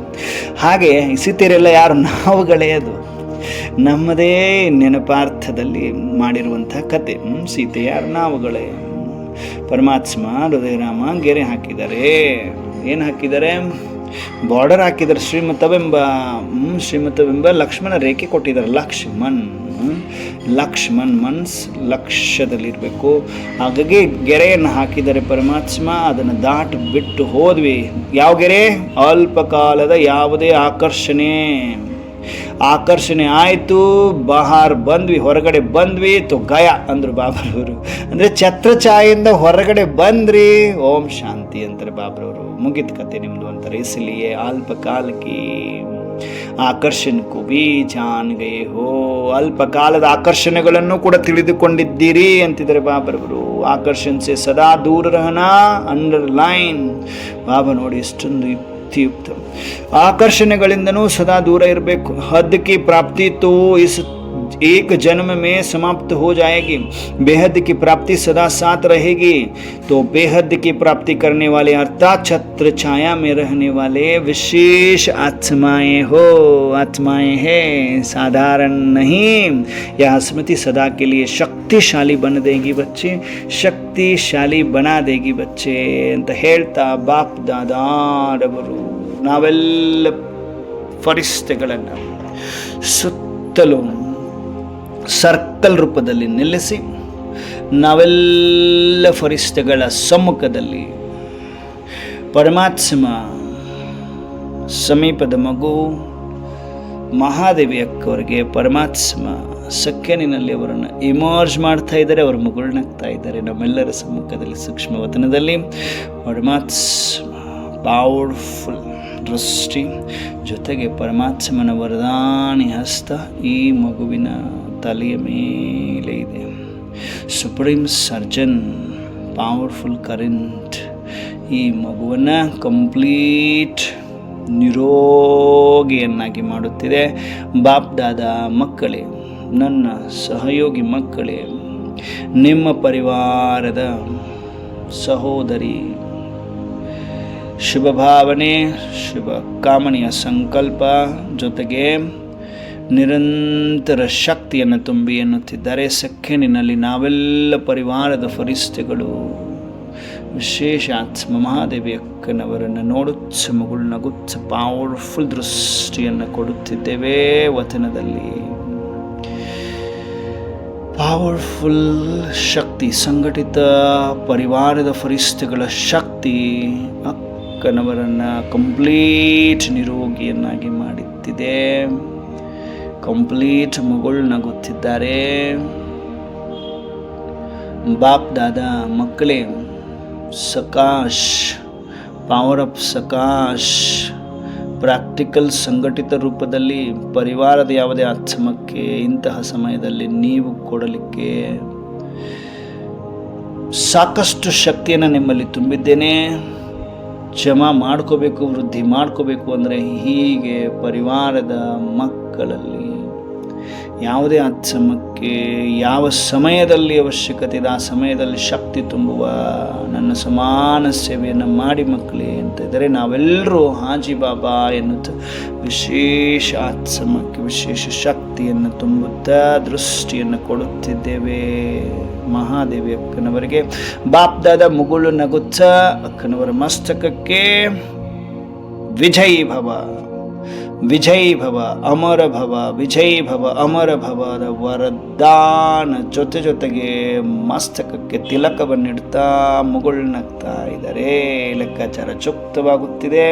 ಹಾಗೆ ಸೀತೆಯರೆಲ್ಲ ಯಾರು? ನಾವುಗಳೇ. ಅದು ನಮ್ಮದೇ ನೆನಪಾರ್ಥದಲ್ಲಿ ಮಾಡಿರುವಂಥ ಕತೆ. ಸೀತೆ ಯಾರು? ನಾವುಗಳೇ. ಪರಮಾತ್ಮ ಹೃದಯರಾಮ ಗೆರೆ ಹಾಕಿದ್ದಾರೆ. ಏನು ಹಾಕಿದ್ದಾರೆ? ಬಾರ್ಡರ್ ಹಾಕಿದ್ದಾರೆ. ಶ್ರೀಮತವೆಂಬ ಲಕ್ಷ್ಮಣ ರೇಖೆ ಕೊಟ್ಟಿದ್ದಾರೆ. ಲಕ್ಷ್ಮಣ್ ಮನ್ಸ್ ಲಕ್ಷ್ಯದಲ್ಲಿರಬೇಕು. ಹಾಗಾಗಿ ಗೆರೆಯನ್ನು ಹಾಕಿದರೆ ಪರಮಾತ್ಮ. ಅದನ್ನು ದಾಟಿ ಬಿಟ್ಟು ಹೋದ್ವಿ. ಯಾವ ಗೆರೆ? ಅಲ್ಪಕಾಲದ ಯಾವುದೇ ಆಕರ್ಷಣೆ ಆಯಿತು, ಬಹಾರ್ ಬಂದ್ವಿ, ಹೊರಗಡೆ ಬಂದ್ವಿ. ಗಯ ಅಂದರು ಬಾಬರವರು. ಅಂದರೆ ಛತ್ರ ಛಾಯೆಯಿಂದ ಹೊರಗಡೆ ಬಂದ್ರಿ. ಓಂ ಶಾಂತಿ ಅಂತಾರೆ ಬಾಬರವರು. ಮುಗಿದ ಕತೆ ನಿಮ್ಮದು ಅಂತಾರೆ. ಇಸಲಿಯೇ ಅಲ್ಪಕಾಲಕ್ಕೆ ಆಕರ್ಷಣಕ್ಕೂ ಬಿ ಜಾನ್ ಗಯೇ ಹೋ. ಅಲ್ಪಕಾಲದ ಆಕರ್ಷಣೆಗಳನ್ನು ಕೂಡ ತಿಳಿದುಕೊಂಡಿದ್ದೀರಿ ಅಂತಿದ್ದಾರೆ ಬಾಬರವರು. ಆಕರ್ಷಣೆ ಸದಾ ದೂರ ರಹನಾ, ಅಂಡರ್ಲೈನ್. ಬಾಬಾ ನೋಡಿ ಎಷ್ಟೊಂದು ಯುಕ್ತ. ಆಕರ್ಷಣೆಗಳಿಂದನೂ ಸದಾ ದೂರ ಇರಬೇಕು. ಹದ್ ಕಿ ಪ್ರಾಪ್ತಿ ತೋ ಇಸ್ एक जन्म में समाप्त हो जाएगी, बेहद की प्राप्ति सदा साथ रहेगी. तो बेहद की प्राप्ति करने वाले अर्थात छत्र छाया में रहने वाले विशेष आत्माएं हैं, साधारण नहीं. यह स्मृति सदा के लिए शक्तिशाली बन देगी बच्चे, शक्तिशाली बना देगी बच्चे ಅಂತ ಹೇಳ್ತಾ ಬಾಪ್ ದಾದಾರವರು ನಾವೆಲ್ಲ ಫರಿಸ್ತೆಗಳನ್ನು ಸುತ್ತಲೂ ಸರ್ಕಲ್ ರೂಪದಲ್ಲಿ ನಿಲ್ಲಿಸಿ ನಾವೆಲ್ಲ ಫರಿಸ್ತೆಗಳ ಸಮ್ಮುಖದಲ್ಲಿ ಪರಮಾತ್ಮ ಸಮೀಪದ ಮಗು ಮಹಾದೇವಿ ಅಕ್ಕವರಿಗೆ ಪರಮಾತ್ಮ ಸಖ್ಯನಿನಲ್ಲಿ ಅವರನ್ನು ಇಮರ್ಜ್ ಮಾಡ್ತಾ ಇದ್ದಾರೆ, ಅವರು ಮುಗುಳ್ನಾಗ್ತಾ ಇದ್ದಾರೆ. ನಮ್ಮೆಲ್ಲರ ಸಮ್ಮುಖದಲ್ಲಿ ಸೂಕ್ಷ್ಮ ವತನದಲ್ಲಿ ಪರಮಾತ್ಮ ಪವರ್ಫುಲ್ ದೃಷ್ಟಿ ಜೊತೆಗೆ ಪರಮಾತ್ಮನ ವರದಾನಿ ಹಸ್ತ ಈ ಮಗುವಿನ ತಲೆಯ ಮೇಲೆ ಇದೆ. ಸುಪ್ರೀಂ ಸರ್ಜನ್ ಪವರ್ಫುಲ್ ಕರೆಂಟ್ ಈ ಮಗುವನ್ನು ಕಂಪ್ಲೀಟ್ ನಿರೋಗಿಯನ್ನಾಗಿ ಮಾಡುತ್ತಿದೆ. ಬಾಪ್ ದಾದ ಮಕ್ಕಳೇ, ನನ್ನ ಸಹಯೋಗಿ ಮಕ್ಕಳೇ, ನಿಮ್ಮ ಪರಿವಾರದ ಸಹೋದರಿ ಶುಭ ಭಾವನೆ, ಶುಭ ಕಾಮನೆಯ ಸಂಕಲ್ಪ ಜೊತೆಗೆ ನಿರಂತರ ಶಕ್ತಿಯನ್ನು ತುಂಬಿ ಎನ್ನುತ್ತಿದ್ದಾರೆ. ಸಖ್ಯನಿನಲ್ಲಿ ನಾವೆಲ್ಲ ಪರಿವಾರದ ಫರಿಸ್ತೆಗಳು ವಿಶೇಷ ಆತ್ಮ ಮಹಾದೇವಿ ಅಕ್ಕನವರನ್ನು ನೋಡುತ್ತ ಮಗಳು ನಗುತ್ತ ಪವರ್ಫುಲ್ ದೃಷ್ಟಿಯನ್ನು ಕೊಡುತ್ತಿದ್ದೇವೆ. ವಚನದಲ್ಲಿ ಪವರ್ಫುಲ್ ಶಕ್ತಿ, ಸಂಘಟಿತ ಪರಿವಾರದ ಫರಿಸ್ತೆಗಳ ಶಕ್ತಿ ಅಕ್ಕನವರನ್ನು ಕಂಪ್ಲೀಟ್ ನಿರೋಗಿಯನ್ನಾಗಿ ಮಾಡುತ್ತಿದೆ. ಕಂಪ್ಲೀಟ್ ಮಗಳು ನಗುತ್ತಿದ್ದಾರೆ. ಬಾಪ್ ದಾದ ಮಕ್ಕಳೇ, ಸಕಾಶ್, ಪವರ್ ಆಫ್ ಸಕಾಶ್ ಪ್ರಾಕ್ಟಿಕಲ್ ಸಂಘಟಿತ ರೂಪದಲ್ಲಿ ಪರಿವಾರದ ಯಾವುದೇ ಆತ್ಮಕ್ಕೆ ಇಂತಹ ಸಮಯದಲ್ಲಿ ನೀವು ಕೊಡಲಿಕ್ಕೆ ಸಾಕಷ್ಟು ಶಕ್ತಿಯನ್ನು ನಿಮ್ಮಲ್ಲಿ ತುಂಬಿದ್ದೇನೆ. ಜಮಾ ಮಾಡ್ಕೋಬೇಕು, ವೃದ್ಧಿ ಮಾಡ್ಕೋಬೇಕು ಅಂದರೆ ಹೀಗೆ ಪರಿವಾರದ ಮಕ್ಕಳಲ್ಲಿ ಯಾವುದೇ ಆತ್ಮಕ್ಕೆ ಯಾವ ಸಮಯದಲ್ಲಿ ಅವಶ್ಯಕತೆ ಇದೆ ಆ ಸಮಯದಲ್ಲಿ ಶಕ್ತಿ ತುಂಬುವ ನನ್ನ ಸಮಾನ ಸೇವೆಯನ್ನು ಮಾಡಿ ಮಕ್ಕಳೇ ಅಂತ ಇದ್ದರೆ ನಾವೆಲ್ಲರೂ ಹಾಜಿ ಬಾಬಾ ಎನ್ನುತ್ತ ವಿಶೇಷ ಆತ್ಮಕ್ಕೆ ವಿಶೇಷ ಶಕ್ತಿಯನ್ನು ತುಂಬುತ್ತಾ ದೃಷ್ಟಿಯನ್ನು ಕೊಡುತ್ತಿದ್ದೇವೆ. ಮಹಾದೇವಿ ಅಕ್ಕನವರಿಗೆ ಬಾಪ್ದಾದ ಮುಗುಳು ನಗುತ್ತ ಅಕ್ಕನವರ ಮಸ್ತಕಕ್ಕೆ ವಿಜಯೀ ಭವ, ವಿಜಯ್ ಭವ, ಅಮರ ಭವ, ವಿಜಯ್ ಭವ, ಅಮರ ಭವದ ವರದಾನ ಜೊತೆಗೆ ಮಸ್ತಕಕ್ಕೆ ತಿಲಕವನ್ನಿಡ್ತಾ ಮುಗುಳ್ನಗ್ತಾ ಇದ್ದಾರೆ. ಲೆಕ್ಕಾಚಾರ ಚುಕ್ತವಾಗುತ್ತಿದೆ.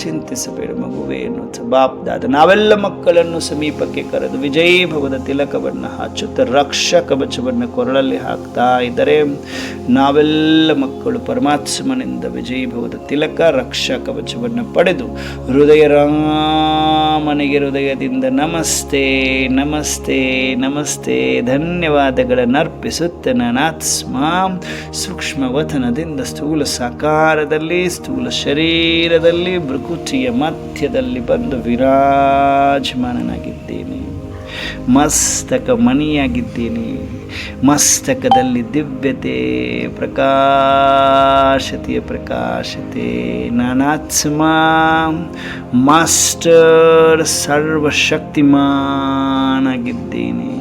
ಚಿಂತಿಸಬೇಡ ಮಗುವೆ ಎನ್ನುತ್ತ ಬಾಪ್ ದಾದ ನಾವೆಲ್ಲ ಮಕ್ಕಳನ್ನು ಸಮೀಪಕ್ಕೆ ಕರೆದು ವಿಜಯ್ ಭವದ ತಿಲಕವನ್ನು ಹಚ್ಚುತ್ತಾ ರಕ್ಷಾ ಕವಚವನ್ನು ಕೊರಳಲ್ಲಿ ಹಾಕ್ತಾ ಇದ್ದಾರೆ. ನಾವೆಲ್ಲ ಮಕ್ಕಳು ಪರಮಾತ್ಮನಿಂದ ವಿಜಯ್ ಭವದ ತಿಲಕ ರಕ್ಷಾ ಕವಚವನ್ನು ಪಡೆದು ಮನೆಗೆ ಹೃದಯದಿಂದ ನಮಸ್ತೆ ನಮಸ್ತೆ ನಮಸ್ತೆ ಧನ್ಯವಾದಗಳನ್ನು ಅರ್ಪಿಸುತ್ತ ನಾನಾತ್ಮ ಸೂಕ್ಷ್ಮ ವತನದಿಂದ ಸ್ಥೂಲ ಸಾಕಾರದಲ್ಲಿ ಸ್ಥೂಲ ಶರೀರದಲ್ಲಿ ಭೃಕುಟಿಯ ಮಧ್ಯದಲ್ಲಿ ಬಂದು ವಿರಾಜಮಾನನಾಗಿದ್ದೇನೆ. ಮಸ್ತಕ ಮಣಿಯಾಗಿದ್ದೀನಿ. ಮಸ್ತಕದಲ್ಲಿ ದಿವ್ಯತೆ ಪ್ರಕಾಶತೆಯ ಪ್ರಕಾಶತೆ. ನಾನಾತ್ಮ ಮಾಸ್ಟರ್ ಸರ್ವಶಕ್ತಿಮಾನಾಗಿದ್ದೇನೆ.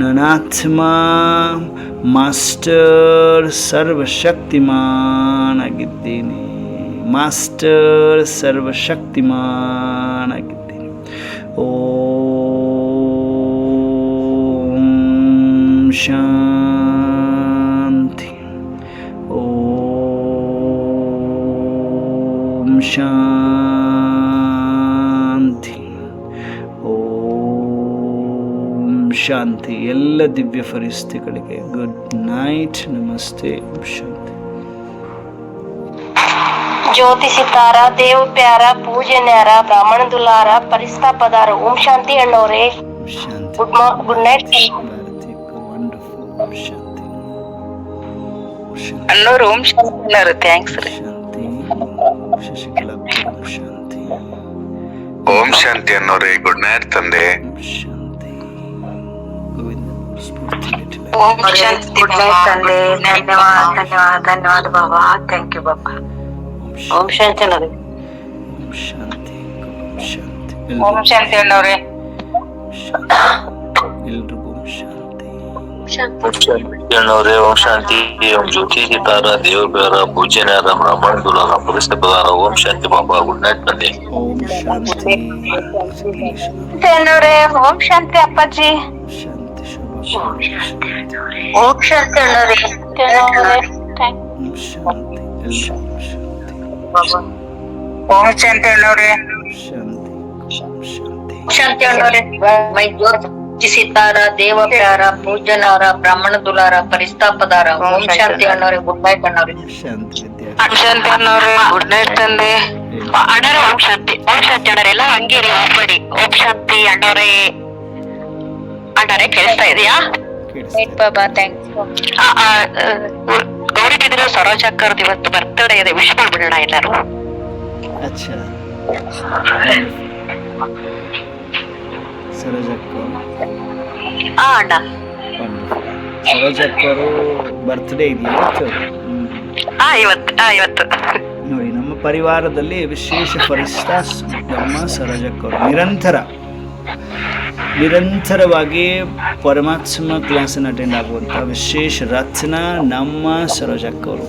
ನಾನಾತ್ಮ ಮಾಸ್ಟರ್ ಸರ್ವಶಕ್ತಿಮಾನಾಗಿದ್ದೇನೆ. ಮಾಸ್ಟರ್ ಸರ್ವಶಕ್ತಿಮಾನಾಗಿದ್ದೇನೆ. ಓಂ ಶಾಂತಿ. ಓಂ ಶಾಂತಿ. ಓಂ ಶಾಂತಿ. ಎಲ್ಲ ದಿವ್ಯ ಫರಿಸ್ತಿಗಳಿಗೆ ಗುಡ್ ನೈಟ್. ನಮಸ್ತೆ. ಶಾಂತಿ. ಜ್ಯೋತಿ ಸಿತಾರ, ದೇವ್ ಪ್ಯಾರ, ಪೂಜನ್ಯಾರ, ಬ್ರಾಹ್ಮಣ ದುಲಾರ, ಪರಿಸ್ತಾ ಪದಾರ. ಓಂ ಶಾಂತಿ ಅಣ್ಣವ್ರೆ. ಗುಡ್ ನೈಟ್ ಅಣ್ಣವ್ರು. ಓಂ ಶಾಂತಿ ಅಣ್ಣವ್ರು. ಥ್ಯಾಂಕ್ಸ್ ರೀ. ಓಂ ಶಾಂತಿ ಅನ್ನೋರೆ. ಗುಡ್ ನೈಟ್ ತಂದೆ. ಓಂ ಶಾಂತಿ. ಗುಡ್ ನೈಟ್ ತಂದೆ. ಧನ್ಯವಾದ ಬಾಬಾ. ಥ್ಯಾಂಕ್ ಯು ಬಾಬಾ. ಓಂ ಶಾಂತಿ ಅಣ್ಣವ್ರೆ. ಓಂ ಶಾಂತಿ ಅಣ್ಣವ್ರೆ. ಅನ್ನೋರೆ. ಓಂ ಶಾಂತಿ. ಓಂ ಜ್ಯೋತಿ ಸಿತಾರ, ದೇವ ಪ್ಯಾರ, ಪೂಜನ್ಯಾರ, ಬ್ರಾಹ್ಮಣ ದುಲಾರ, ಪರಿಸ್ಥ ಪದಾರ. ಓಂ ಶಾಂತಿ ಬಾಬಾ. ಗುಡ್ ನೈಟ್ ತಂದೆ. ಓಂ ಶಾಂತಿ. ಅಣ್ಣವ್ರೆ. ಓಂ ಶಾಂತಿ ಅಪ್ಪಾಜಿ. ಶಾಂತಿ ಶುಭ. ಓಂ ಶಾಂತಿ ಅಣ್ಣವ್ರೆ. ಓಂ ಶಾಂತಿ. ಎಲ್ರಿಗೂ ಓಂ ಶಾಂತಿ ಅಣ್ಣವ್ರೆ. ಶಾಂತಿ. ಶಾಂತಿ. ಶಾಂತಿ ಅಣ್ಣವ್ರೆ. ಮೈ ಜ್ಯೋತಿ ಸಿತಾರ ದೇವ ಪ್ಯಾರ ಪೂಜನಾರ ಬ್ರಾಹ್ಮಣ ದುಲಾರ ಪರಿಸ್ತಾಪದಾರ. ಓಂ ಶಾಂತಿ ಅಣ್ಣವ್ರೆ. ಗುಡ್ ನೈಟ್ ಅಣ್ಣವ್ರೆ. ಶಾಂತಿ ವಿದ್ಯಾ. ಶಾಂತಿ ಅಣ್ಣವ್ರೆ. ಗುಡ್ ನೈಟ್ ತಂದೆ. ಅಣ್ಣವ್ರೆ ಓಂ ಶಾಂತಿ. ಓಂ ಶಾಂತಿ ಅಣ್ಣವ್ರೆ. ಎಲ್ಲ ಹಂಗೆ ಹೋಗ್ಬೇಡಿ. ಓಂ ಶಾಂತಿ ಅಣ್ಣವ್ರೆ. ಅಣ್ಣವ್ರೆ ಕೇಳಿಸ್ತಾ ಇದೆಯಾ? ಬಾಬಾ ಥ್ಯಾಂಕ್ಸ್. ಗೌರಿ ಬಿದಿರು ಸರೋಜ ಅಕ್ಕರ್ದು ಇವತ್ತು ಬರ್ತ್ಡೇ ಇದೆ, ವಿಶ್ ಮಾಡ್ಬಿಡೋಣ ಎಲ್ಲರೂ. ಅಚ್ಚಾ ಸರೋಜಕ್ಕವರು ಅಣ್ಣ ಸರೋಜಕ್ಕವರು ಬರ್ತ್ಡೇ ಇದೆಯಾ ಇವತ್ತು ನೋಡಿ. ನಮ್ಮ ಪರಿವಾರದಲ್ಲಿ ವಿಶೇಷ ಪರಿಸ್ಥಿತ ನಮ್ಮ ಸರೋಜಕ್ಕವರು ನಿರಂತರವಾಗಿ ಪರಮಾತ್ಮ ಕ್ಲಾಸನ್ನು ಅಟೆಂಡ್ ಆಗುವಂಥ ವಿಶೇಷ ರತ್ನ ನಮ್ಮ ಸರೋಜಕ್ಕವರು.